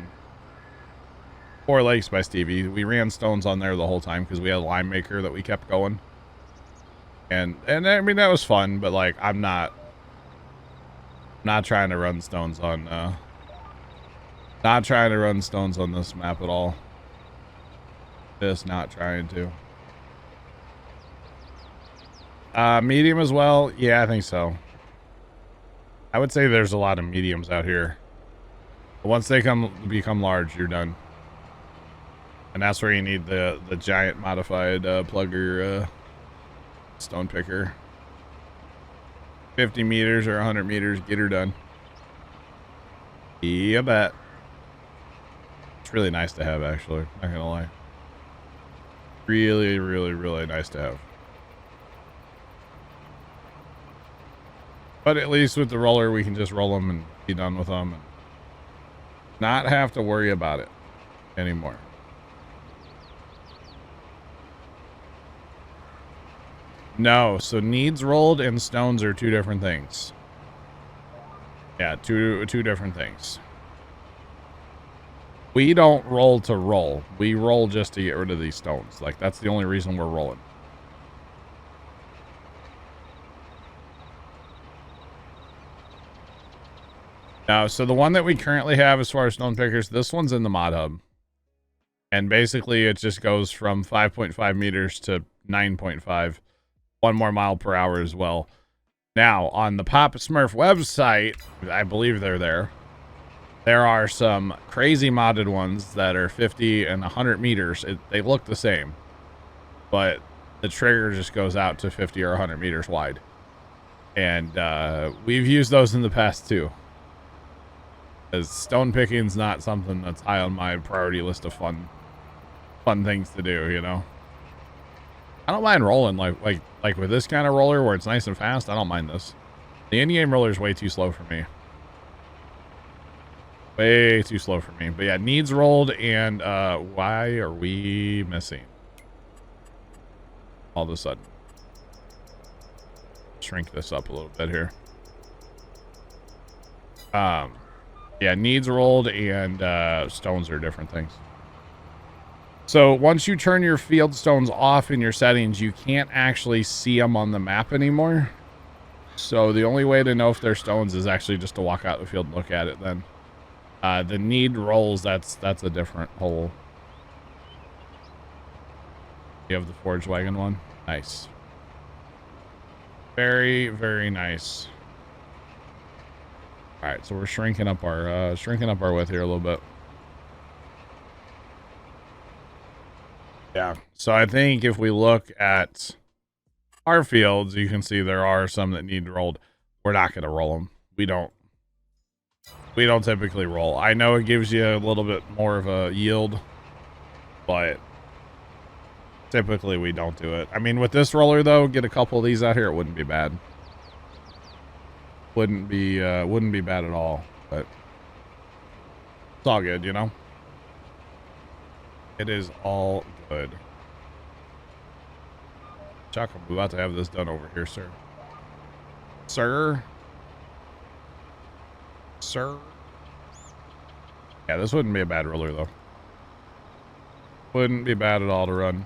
Lakes by Stevie. We ran stones on there the whole time because we had a lime maker that we kept going. And I mean, that was fun, but like, I'm not trying to run stones on, not trying to run stones on this map at all. Just not trying to. Medium as well? Yeah, I think so. I would say there's a lot of mediums out here. But once they become large, you're done. And that's where you need the giant modified plugger stone picker. 50 meters or 100 meters, get her done. Yeah, bet. It's really nice to have, actually. Not gonna lie. Really, really, really nice to have. But at least with the roller, we can just roll them and be done with them. And not have to worry about it anymore. No, so needs rolled and stones are 2 different things. Yeah, two different things. We don't roll to roll. We roll just to get rid of these stones. Like, that's the only reason we're rolling. No, so the one that we currently have as far as stone pickers, this one's in the mod hub. And basically it just goes from 5.5 meters to 9.5. 1 more mile per hour as well. Now, on the Papa Smurf website, I believe they're there. There are some crazy modded ones that are 50 and 100 meters. They look the same. But the trigger just goes out to 50 or 100 meters wide. And we've used those in the past too. Because stone picking's not something that's high on my priority list of fun things to do, you know. I don't mind rolling like with this kind of roller where it's nice and fast. I don't mind this. The in-game roller is way too slow for me. Way too slow for me. But yeah, needs rolled, and why are we missing? All of a sudden. Shrink this up a little bit here. Yeah, needs rolled and stones are different things. So once you turn your field stones off in your settings, you can't actually see them on the map anymore. So the only way to know if they're stones is actually just to walk out the field and look at it then. The need rolls, that's a different whole. You have the forge wagon one? Nice. Very, very nice. All right, so we're shrinking up our width here a little bit. Yeah, so I think if we look at our fields, you can see there are some that need rolled. We're not going to roll them. We don't typically roll. I know it gives you a little bit more of a yield, but typically we don't do it. I mean, with this roller though, get a couple of these out here, it wouldn't be bad. Wouldn't be bad at all, but it's all good, you know? It is all good. Chuck, I'm about to have this done over here, sir. Sir? Sir? Yeah, this wouldn't be a bad roller, though. Wouldn't be bad at all to run.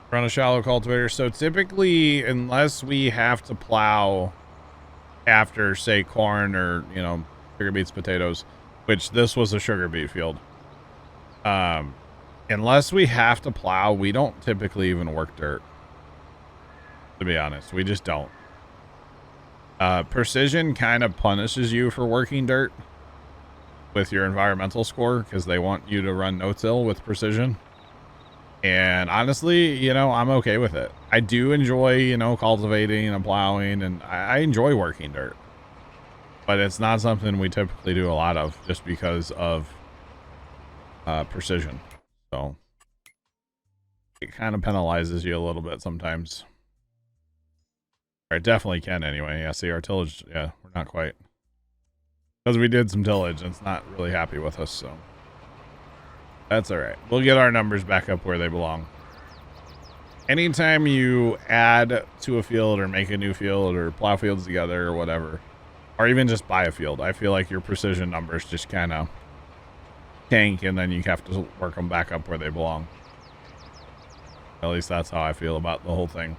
Run a shallow cultivator. So typically, unless we have to plow after, say, corn or, you know, sugar beets, potatoes, which this was a sugar beet field. Unless we have to plow, we don't typically even work dirt. To be honest, we just don't. Precision kind of punishes you for working dirt with your environmental score because they want you to run no-till with precision. And honestly, you know, I'm okay with it. I do enjoy, you know, cultivating and plowing, and I enjoy working dirt. But it's not something we typically do a lot of just because of precision. So it kind of penalizes you a little bit sometimes. Or it definitely can anyway. Yeah, see, our tillage, yeah, we're not quite. Because we did some tillage, and it's not really happy with us, so. That's all right. We'll get our numbers back up where they belong. Anytime you add to a field or make a new field or plow fields together or whatever, or even just buy a field, I feel like your precision numbers just kind of tank, and then you have to work them back up where they belong. At least that's how I feel about the whole thing.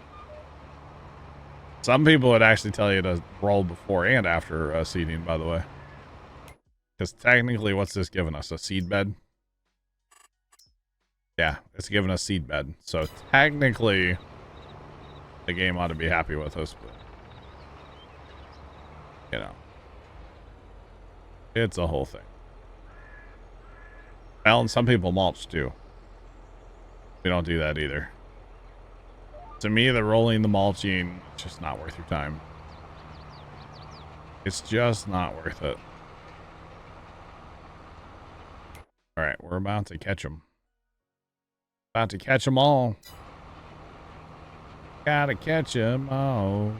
Some people would actually tell you to roll before and after seeding, by the way. Because technically, what's this giving us? A seed bed? Yeah, it's giving us seed bed. So technically, the game ought to be happy with us, but you know, it's a whole thing. Well, and some people mulch too. We don't do that either. To me, the rolling, the mulching, it's just not worth your time. It's just not worth it. All right, we're about to catch them. About to catch them all. Gotta catch them all.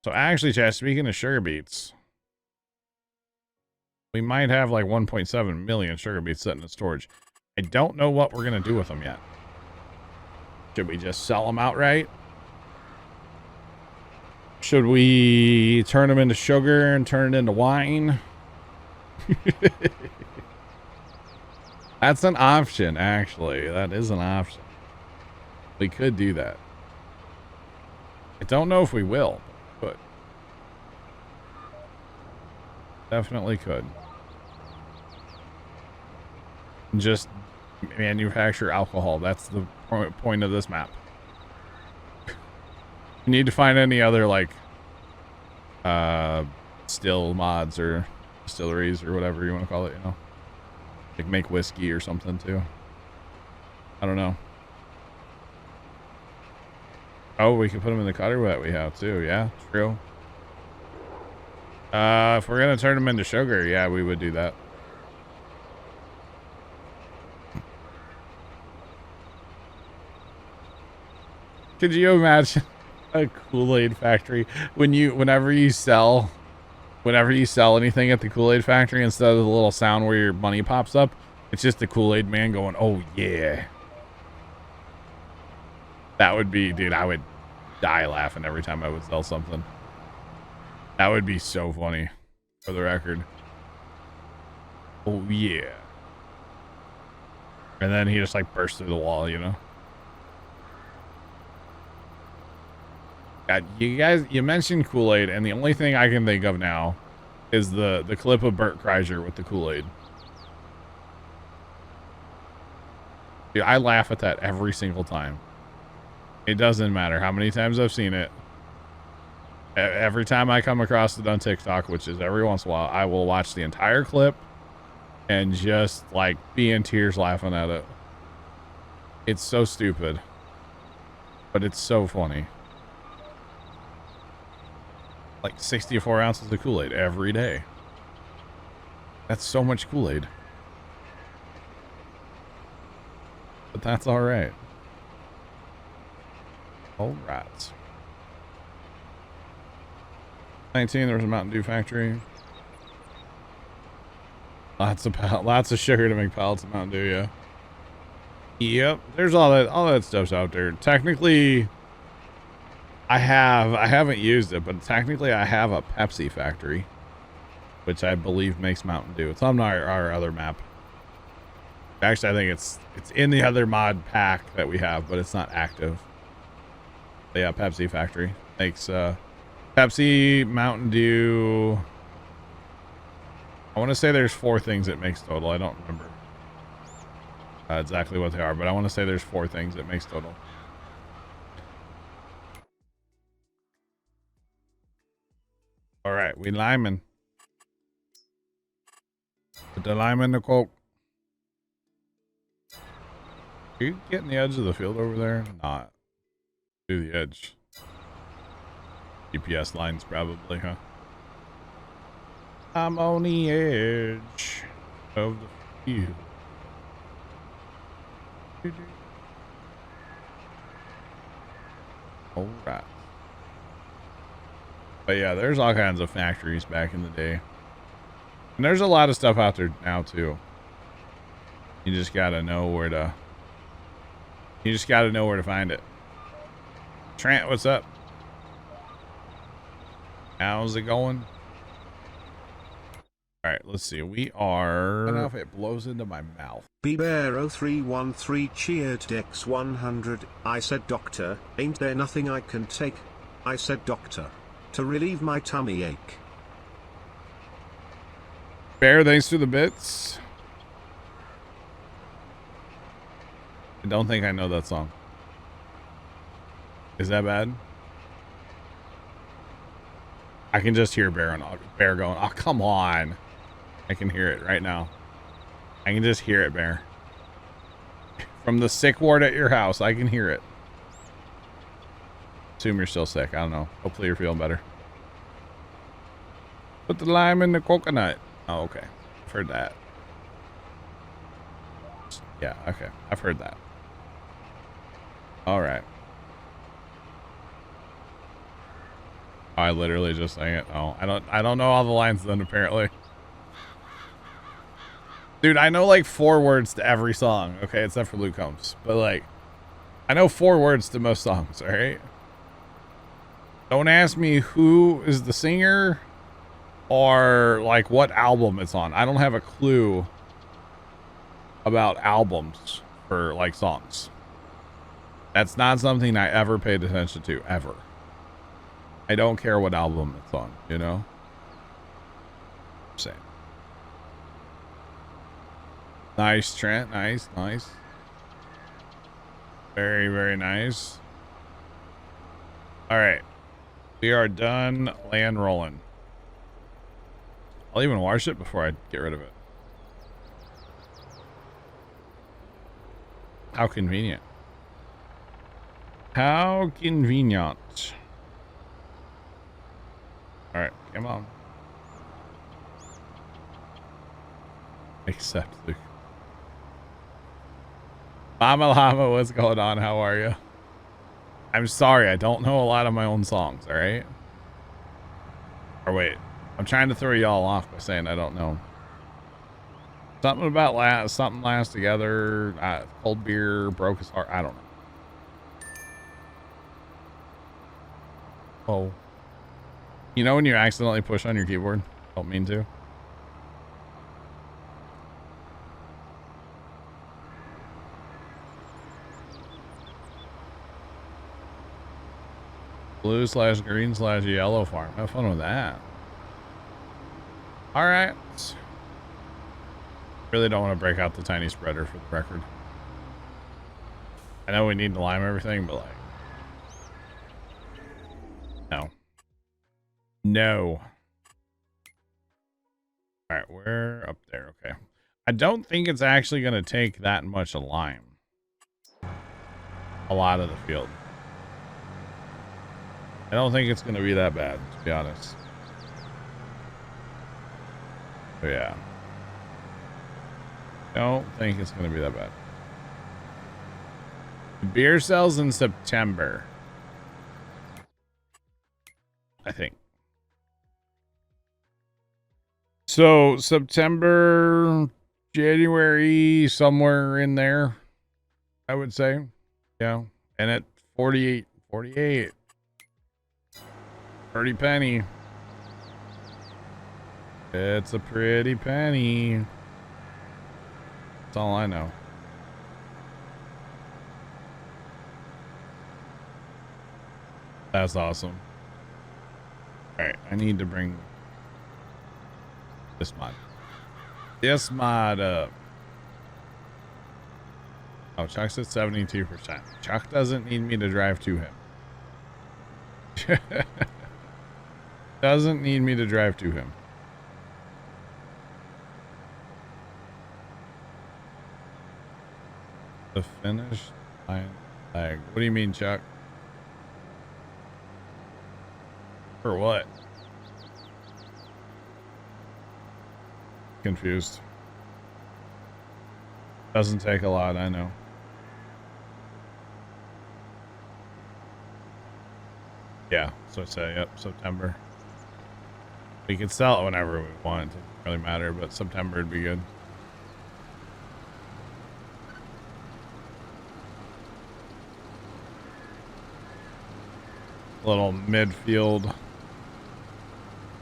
So actually, chat, speaking of sugar beets, we might have like 1.7 million sugar beets sitting in storage. I don't know what we're going to do with them yet. Should we just sell them outright? Should we turn them into sugar and turn it into wine? That's an option, actually. That is an option. We could do that. don't know if we will, but definitely could. Just manufacture alcohol. That's the point of this map. You need to find any other like still mods or distilleries or whatever you want to call it, you know, like make whiskey or something too. I don't know. Oh, we can put them in the cutter that we have too. Yeah, true. If we're gonna turn them into sugar, yeah, we would do that. Could you imagine a Kool-Aid factory whenever you sell anything at the Kool-Aid factory, instead of the little sound where your money pops up, it's just the Kool-Aid man going, "Oh yeah." That would be, dude, I would die laughing every time I would sell something. That would be so funny, for the record. Oh yeah. And then he just like burst through the wall, you know? God, you mentioned Kool-Aid, and the only thing I can think of now is the clip of Bert Kreischer with the Kool-Aid. Dude, I laugh at that every single time. It doesn't matter how many times I've seen it. Every time I come across it on TikTok, which is every once in a while, I will watch the entire clip and just like be in tears laughing at it. It's so stupid, but it's so funny. Like 64 ounces of Kool-Aid every day. That's so much Kool-Aid. But that's all right. All right. 19, there was a Mountain Dew factory. Lots of sugar to make pallets of Mountain Dew, yeah. Yep, there's all that stuff's out there. Technically, I haven't used it, but technically I have a Pepsi factory, which I believe makes Mountain Dew. It's on our other map. Actually, I think it's in the other mod pack that we have, but it's not active. But yeah, Pepsi factory makes Pepsi, Mountain Dew. I want to say there's 4 things it makes total. I don't remember exactly what they are, but I want to say there's 4 things it makes total. All right, we liming. Put the lime in the Coke. Are you getting the edge of the field over there? Not. Do the edge. GPS lines probably, huh? I'm on the edge of the field. All right. But yeah, there's all kinds of factories back in the day. And there's a lot of stuff out there now too. You just gotta know where to find it. Trent, what's up? How's it going? All right, let's see. We are... I don't know if it blows into my mouth. BBear0313 cheered Dex 100. I said, "Doctor, ain't there nothing I can take?" I said, "Doctor, to relieve my tummy ache." Bear, thanks for the bits. I don't think I know that song. Is that bad? I can just hear Bear going, "Oh, come on." I can hear it right now. I can just hear it, Bear. From the sick ward at your house, I can hear it. Assume you're still sick. I don't know. Hopefully you're feeling better. Put the lime in the coconut. Oh, okay. I've heard that. Yeah, okay. I've heard that. All right. I literally just sang it. Oh, I don't know all the lines then, apparently. Dude, I know like 4 words to every song, okay, except for Luke Combs. But like, I know 4 words to most songs, all right? Don't ask me who is the singer or like what album it's on. I don't have a clue about albums for like songs. That's not something I ever paid attention to, ever. I don't care what album it's on, you know? Same. Nice, Trent. Nice, nice. Very, very nice. All right. We are done land rolling. I'll even wash it before I get rid of it. How convenient. How convenient. All right, come on. Except Luke. Mama Llama, what's going on? How are you? I'm sorry, I don't know a lot of my own songs, all right? Or wait, I'm trying to throw y'all off by saying I don't know. Something about last together, cold beer, broke his heart, I don't know. Oh. You know when you accidentally push on your keyboard? Don't mean to. Blue/green/yellow farm. Have fun with that. All right. Really don't want to break out the tiny spreader for the record. I know we need to lime everything, but like, no. No. All right, we're up there. Okay. I don't think it's actually going to take that much lime. A lot of the field. I don't think it's going to be that bad, to be honest. But yeah. Don't think it's going to be that bad. The beer sells in September. I think. So September, January, somewhere in there, I would say. Yeah. And at 48. Pretty penny. It's a pretty penny. That's all I know. That's awesome. Alright, I need to bring this mod up. Oh, Chuck's at 72%. Chuck doesn't need me to drive to him. Doesn't need me to drive to him. The finish line flag. What do you mean, Chuck? For what? Confused. Doesn't take a lot, I know. Yeah, so say, yep, September. We can sell it whenever we want. It doesn't really matter, but September would be good. Little midfield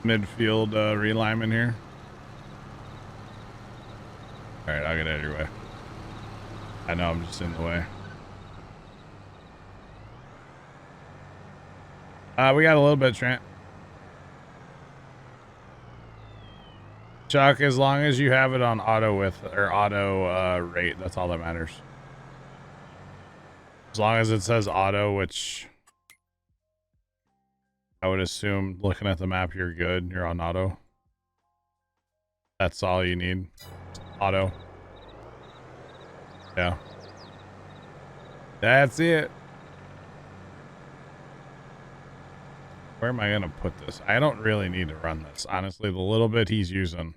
relinement here. All right, I'll get out of your way. I know I'm just in the way. We got a little bit, Trent. Chuck, as long as you have it on auto rate, that's all that matters. As long as it says auto, which I would assume, looking at the map, you're good. You're on auto. That's all you need. Auto. Yeah. That's it. Where am I going to put this? I don't really need to run this. Honestly, the little bit he's using.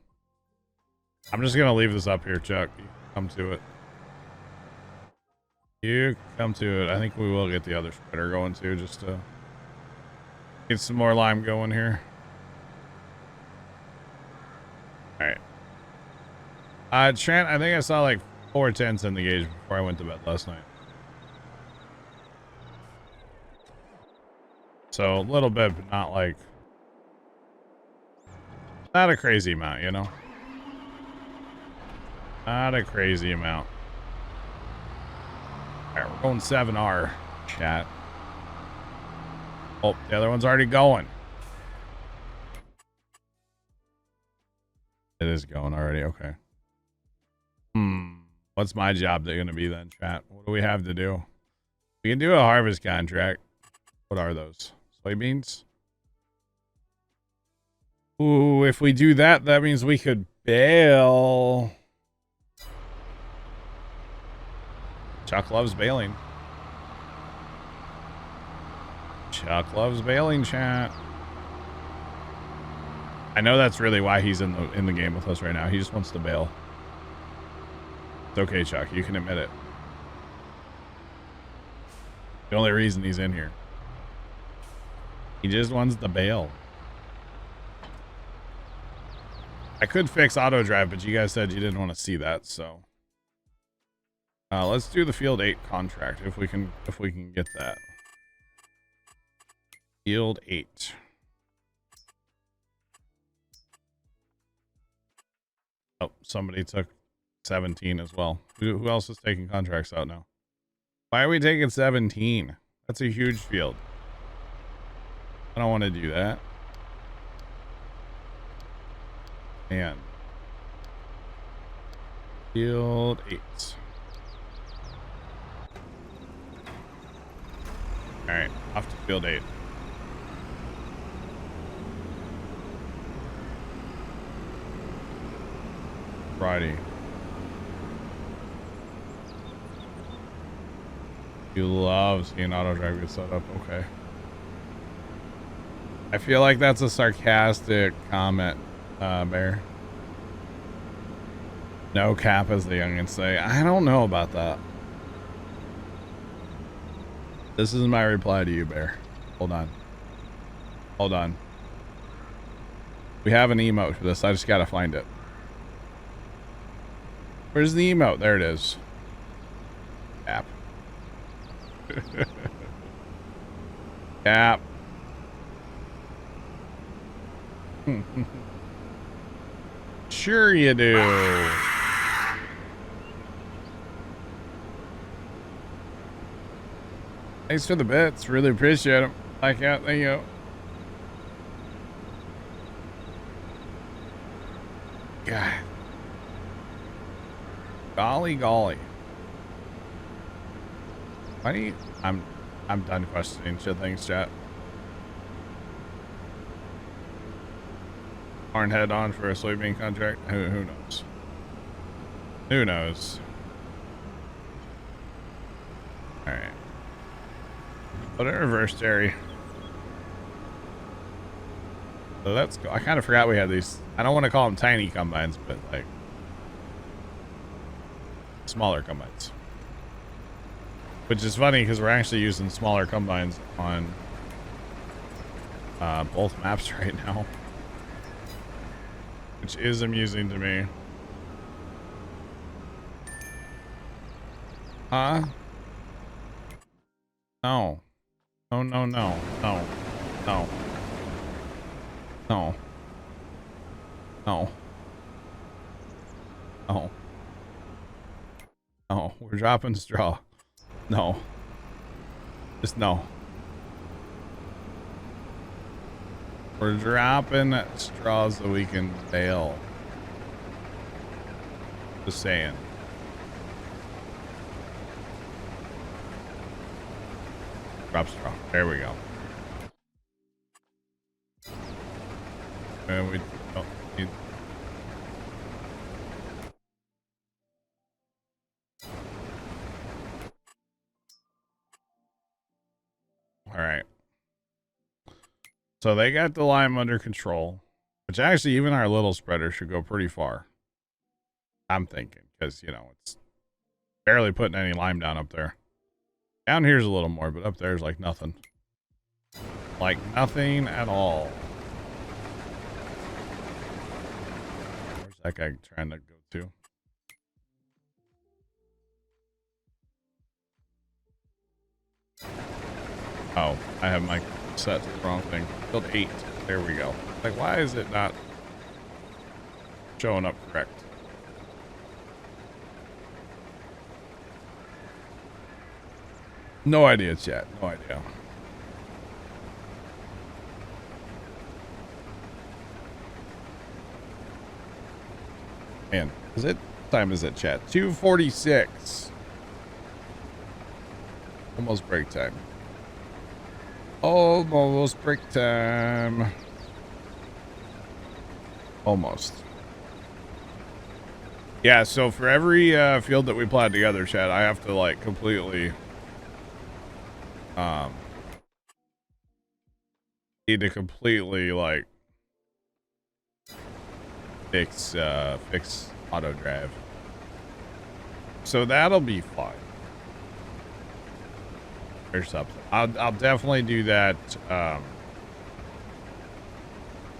I'm just going to leave this up here, Chuck. You come to it. You come to it. I think we will get the other spreader going too, just to get some more lime going here. All right. Trent, I think I saw like 4 tenths in the gauge before I went to bed last night. So a little bit, but not like, not a crazy amount, you know? Not a crazy amount. All right, we're going 7R, chat. Oh, the other one's already going. It is going already. Okay. What's my job going to be then, chat? What do we have to do? We can do a harvest contract. What are those? Soybeans? Ooh, if we do that, that means we could bale. Chuck loves baling. Chuck loves bailing, chat. I know that's really why he's in the game with us right now. He just wants to bail. It's okay, Chuck. You can admit it. The only reason he's in here. He just wants to bail. I could fix auto drive, but you guys said you didn't want to see that, so let's do the field 8 contract if we can get that. Field 8. Oh, somebody took 17 as well. Who else is taking contracts out now? Why are we taking 17? That's a huge field. I don't want to do that. And field 8. All right, off to field 8. Friday. You love seeing auto drive get set up. Okay. I feel like that's a sarcastic comment, Bear. No cap, as the youngins say. I don't know about that. This is my reply to you, Bear. Hold on. Hold on. We have an emote for this. I just gotta find it. Where's the emote? There it is. Cap. Cap. Sure you do. Thanks for the bits. Really appreciate them. Like out. There you go. God. Golly, golly. Why do you... I'm done questioning shit things, chat. Hornhead on for a soybean contract? Who knows? Who knows? Alright. Put it in reverse, Jerry. So that's cool. I kind of forgot we had these. I don't want to call them tiny combines, but like smaller combines. Which is funny because we're actually using smaller combines on both maps right now. Which is amusing to me. Huh? No. No, no, no. No. No. No. No. No. No. We're dropping straw. No. Just no. We're dropping straws so we can bail. Just saying. Drop straw. There we go. And we don't need... All right. So they got the lime under control, which actually even our little spreader should go pretty far. I'm thinking, because, you know, it's barely putting any lime down up there. Down here's a little more, but up there's like nothing. Like nothing at all. Where's that guy trying to go to? Oh, I have my set to the wrong thing. Build 8. There we go. Like, why is it not showing up correct? No idea, chat. No idea. Man, is it? What time is it, chat? 2:46. Almost break time. Almost break time. Almost. Yeah, so for every field that we plowed together, chat, I have to like completely need to completely like fix auto drive. So that'll be fun. Or something. I'll definitely do that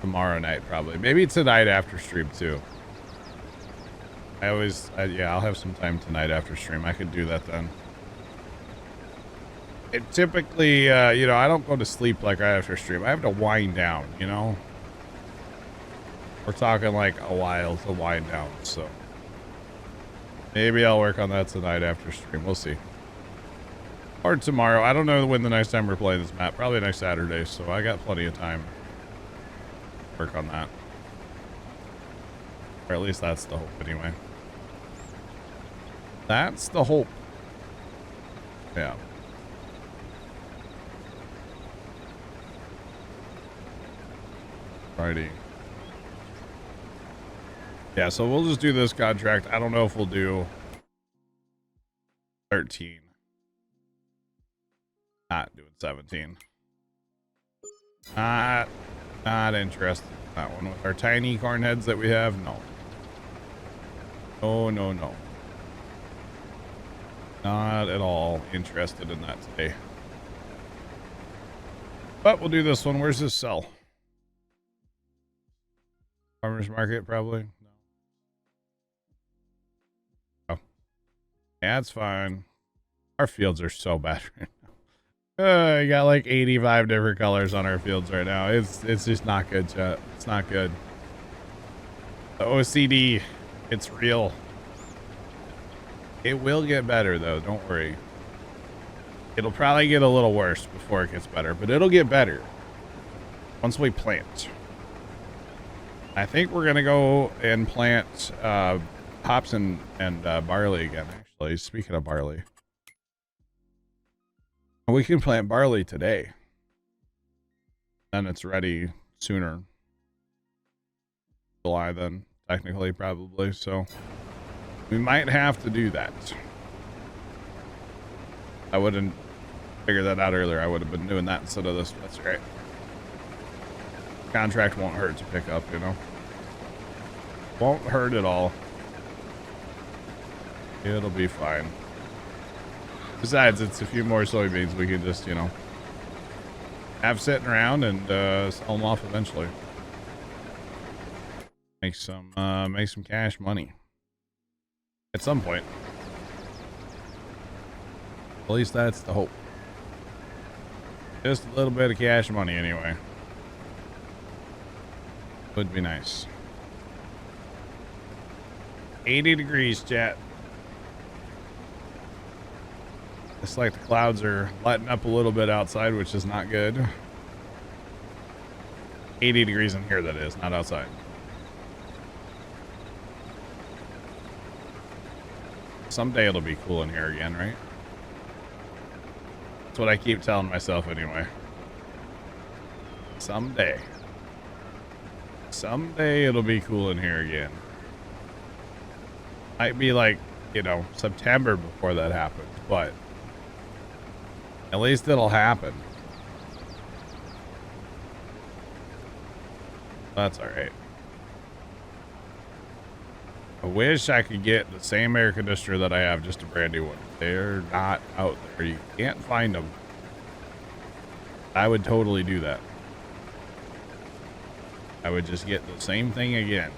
tomorrow night probably. Maybe tonight after stream too. Yeah, I'll have some time tonight after stream. I could do that then. It typically, you know, I don't go to sleep like right after stream. I have to wind down, you know? We're talking like a while to wind down, so. Maybe I'll work on that tonight after stream. We'll see. Or tomorrow. I don't know when the next time we're playing this map. Probably next Saturday, so I got plenty of time to work on that. Or at least that's the hope anyway. That's the hope. Yeah. Righty. Yeah, so we'll just do this contract. I don't know if we'll do 13. Not doing 17. Not interested in that one. With our tiny corn heads that we have, no. No, no, no. Not at all interested in that today. But we'll do this one. Where's this sell? Farmers market, probably. No. Oh. Yeah, it's fine. Our fields are so bad right now. You got like 85 different colors on our fields right now. It's just not good, chat. It's not good. The OCD, it's real. It will get better though, don't worry. It'll probably get a little worse before it gets better, but it'll get better once we plant. I think we're gonna go and plant hops and barley again, actually. Speaking of barley. We can plant barley today. Then it's ready sooner. July then, technically, probably. So we might have to do that. I wouldn't figure that out earlier. I would have been doing that instead of this. That's right. Contract won't hurt to pick up, you know. Won't hurt at all. It'll be fine. Besides, it's a few more soybeans we can just, you know, have sitting around and sell them off eventually. Make some cash money at some point. At least that's the hope. Just a little bit of cash money anyway. Would be nice. 80 degrees, chat. It's like the clouds are letting up a little bit outside, which is not good. 80 degrees in here, that is, not outside. Someday it'll be cool in here again, right? That's what I keep telling myself anyway. Someday. Someday it'll be cool in here again. Might be like, you know, September before that happens, but at least it'll happen. That's alright. I wish I could get the same air conditioner that I have, just a brand new one. They're not out there. You can't find them. I would totally do that. I would just get the same thing again.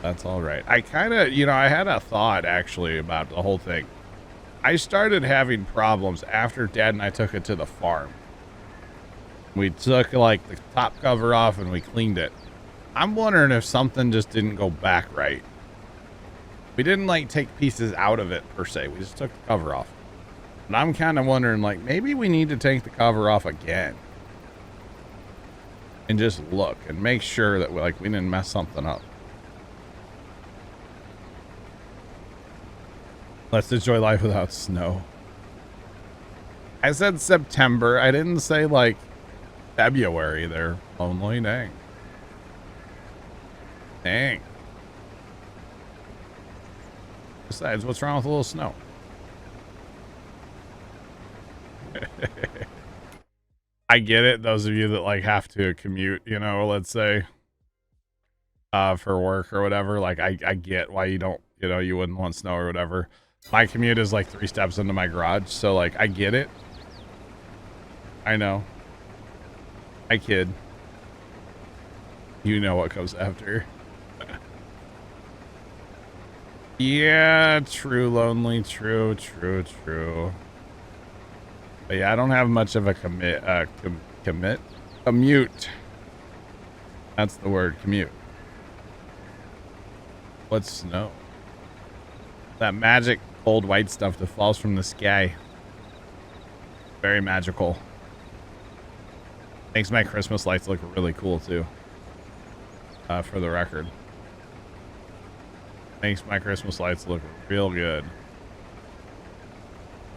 That's alright. I kind of, you know, I had a thought actually about the whole thing. I started having problems after Dad and I took it to the farm. We took like the top cover off and we cleaned it. I'm wondering if something just didn't go back right. We didn't like take pieces out of it per se. We just took the cover off. And I'm kind of wondering like maybe we need to take the cover off again. And just look and make sure that we didn't mess something up. Let's enjoy life without snow. I said September. I didn't say like February there. Lonely, dang. Dang. Besides, what's wrong with a little snow? I get it. Those of you that like have to commute, you know, let's say, for work or whatever. Like I get why you don't, you know, you wouldn't want snow or whatever. My commute is like 3 steps into my garage. So like, I get it. I know. I kid. You know what comes after. Yeah, true, lonely, true. But yeah, I don't have much of a commute. That's the word, commute. What's snow? That magic cold white stuff that falls from the sky. Very magical. Makes my Christmas lights look really cool too. For the record. Makes my Christmas lights look real good.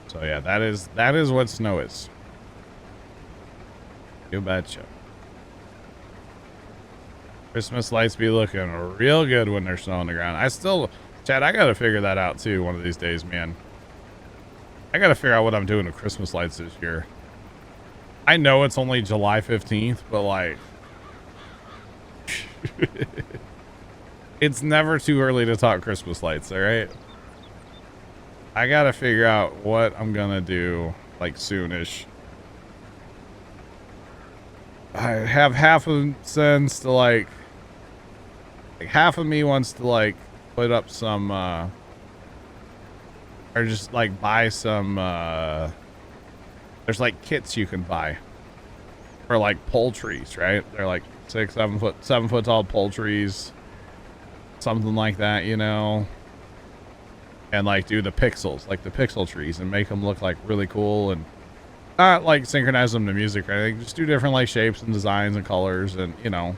So yeah, that is what snow is. You betcha. Christmas lights be looking real good when there's snow on the ground. Chad, I gotta figure that out too one of these days, man. I gotta figure out what I'm doing with Christmas lights this year. I know it's only July 15th, but like... It's never too early to talk Christmas lights, alright? I gotta figure out what I'm gonna do, like, soonish. I have half of sense to, like half of me wants to, like, put up some, or just, like, buy some, there's, like, kits you can buy for, like, pole trees, right? They're, like, 7 foot tall pole trees. Something like that, you know, and like do the pixels, like the pixel trees, and make them look like really cool, and not like synchronize them to music or anything. Just do different like shapes and designs and colors, and you know.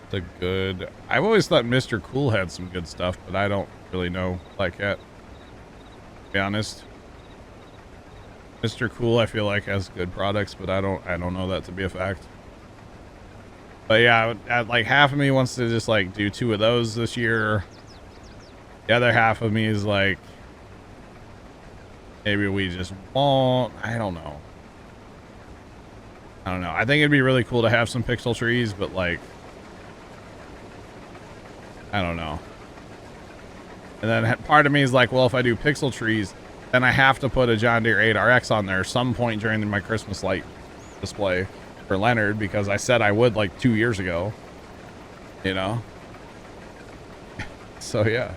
It's a good. I've always thought Mr. Cool had some good stuff, but I don't really know like that. To be honest. Mr. Cool, I feel like has good products, but I don't know that to be a fact. But yeah, like half of me wants to just like do 2 of those this year. The other half of me is like, maybe we just won't. I don't know. I think it'd be really cool to have some pixel trees, but like, I don't know. And then part of me is like, well, if I do pixel trees, then I have to put a John Deere 8RX on there some point during my Christmas light display for Leonard, because I said I would like 2 years ago, you know? So yeah.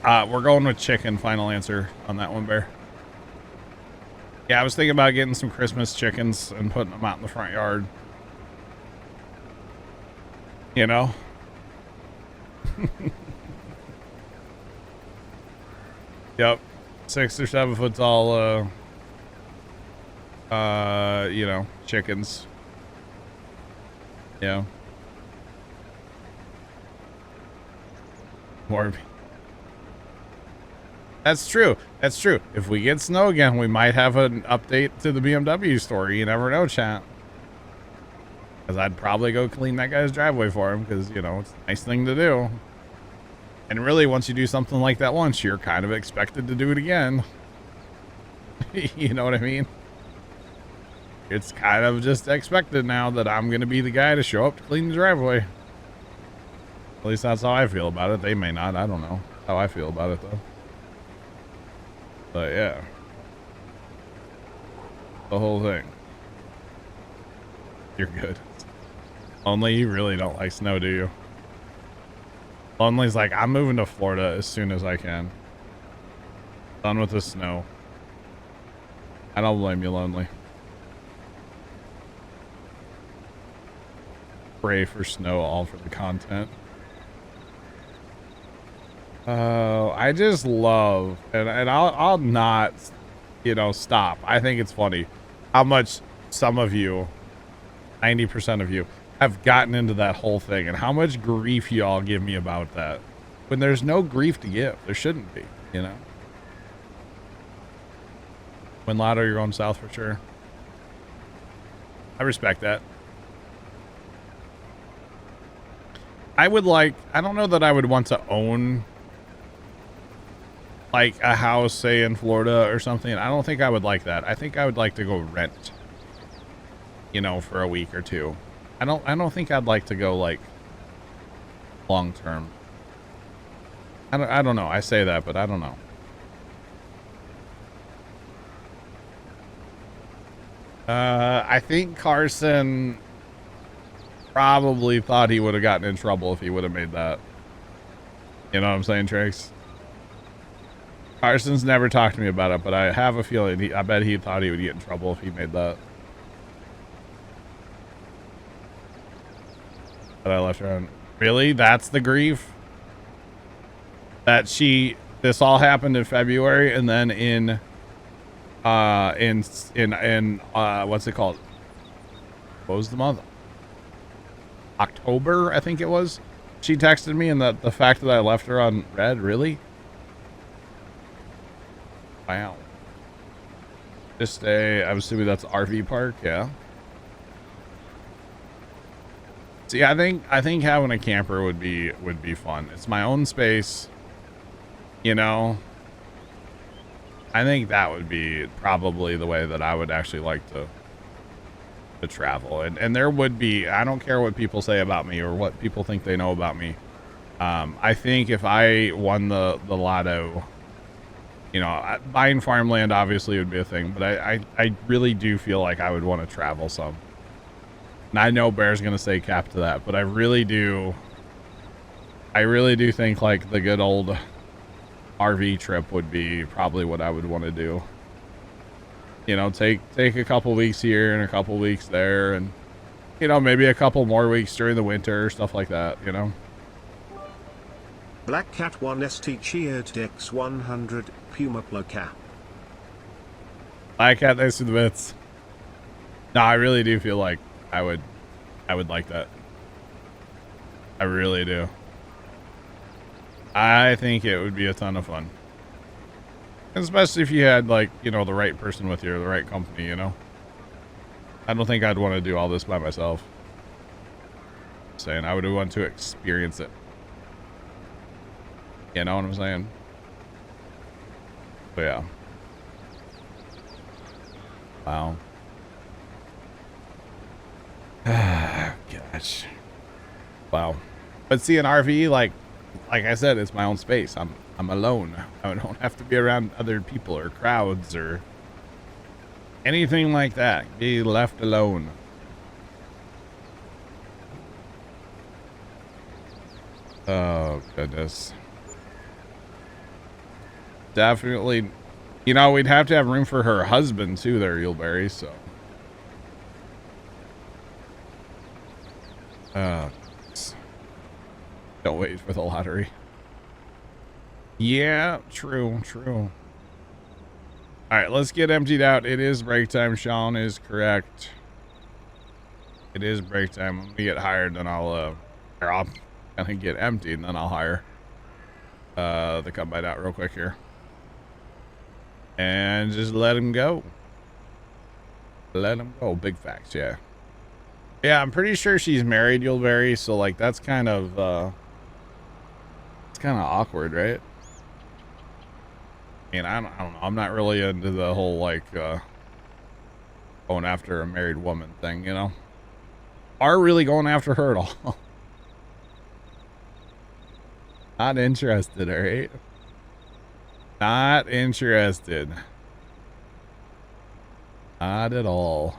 We're going with chicken, final answer on that one, Bear. Yeah, I was thinking about getting some Christmas chickens and putting them out in the front yard. You know? Yep. 6 or 7 foot tall, you know, chickens. Yeah. More. That's true. That's true. If we get snow again, we might have an update to the BMW story. You never know, chat. Because I'd probably go clean that guy's driveway for him, because, you know, it's a nice thing to do. And really, once you do something like that once, you're kind of expected to do it again. You know what I mean? It's kind of just expected now that I'm going to be the guy to show up to clean the driveway. At least that's how I feel about it. They may not. I don't know how I feel about it, though. But, yeah. The whole thing. You're good. Only you really don't like snow, do you? Lonely's like, I'm moving to Florida as soon as I can. Done with the snow. I don't blame you, Lonely. Pray for snow, all for the content. I just love, and I'll not, you know, stop. I think it's funny how much some of you, 90% of you, have gotten into that whole thing and how much grief you all give me about that. When there's no grief to give, there shouldn't be, you know? When Lotto, you're going south for sure. I respect that. I would like, I don't know that I would want to own like a house, say in Florida or something. I don't think I would like that. I think I would like to go rent, you know, for a week or two. I don't think I'd like to go like long term. I don't know. I say that, but I don't know. I think Carson probably thought he would have gotten in trouble if he would have made that. You know what I'm saying, Trace? Carson's never talked to me about it, but I have a feeling I bet he thought he would get in trouble if he made that. But I left her on. Really? That's the grief? That this all happened in February, and then in what's it called? What was the month? October, I think it was. She texted me, and the fact that I left her on red, really? Wow. Just I'm assuming that's RV park, yeah. See, I think having a camper would be fun. It's my own space, you know. I think that would be probably the way that I would actually like to travel. And there would be, I don't care what people say about me or what people think they know about me. I think if I won the lotto, you know, buying farmland obviously would be a thing, but I really do feel like I would want to travel some. And I know Bear's going to say cap to that, but I really do think like the good old RV trip would be probably what I would want to do. You know, take a couple weeks here and a couple weeks there, and, you know, maybe a couple more weeks during the winter, stuff like that, you know. Black Cat 1ST cheered Dex 100 Puma Plow cap. Black Cat, thanks for the bits. No, I really do feel like I would like that. I really do. I think it would be a ton of fun. Especially if you had, like, you know, the right person with you or the right company, you know. I don't think I'd want to do all this by myself. Saying I would want to experience it. You know what I'm saying? But yeah. Wow. Gosh. Wow. But see, an RV, like I said, it's my own space. I'm alone. I don't have to be around other people or crowds or anything like that. Be left alone. Oh, goodness. Definitely. You know, we'd have to have room for her husband, too, there, Yuleberry, so. Don't wait for the lottery. Yeah, true. All right, let's get emptied out. It is break time. Sean is correct. It is break time. When we get hired, then I'll gonna get emptied, and then I'll hire the combine out real quick here. And just let him go. Let him go. Big facts, yeah. Yeah, I'm pretty sure she's married, Yuleberry, so like that's kind of it's kind of awkward, right? And I don't know. I'm not really into the whole like going after a married woman thing, you know. Are really going after her at all? Not interested, all right? Not interested. Not at all.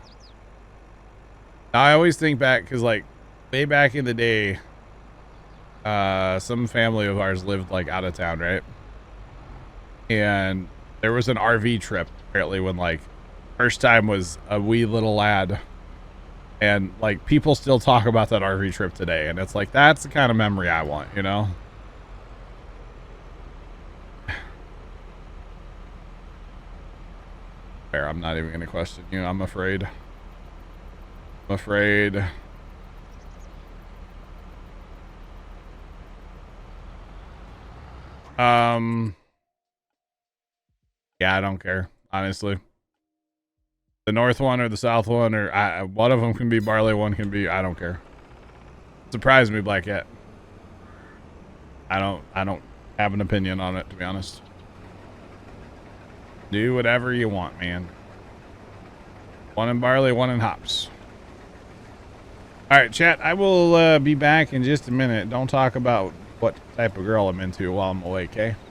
I always think back because, like, way back in the day, some family of ours lived like out of town, right? And there was an RV trip apparently when, like, first time was a wee little lad, and like people still talk about that RV trip today, and it's like that's the kind of memory I want, you know. Fair, I'm not even gonna question you. I'm afraid. I'm afraid. Yeah, I don't care, honestly. The north one or the south one, or one of them can be barley, one can be, I don't care. Surprise me, Black Cat. I don't have an opinion on it, to be honest. Do whatever you want, man. One in barley, one in hops. All right, chat, I will be back in just a minute. Don't talk about what type of girl I'm into while I'm away, okay?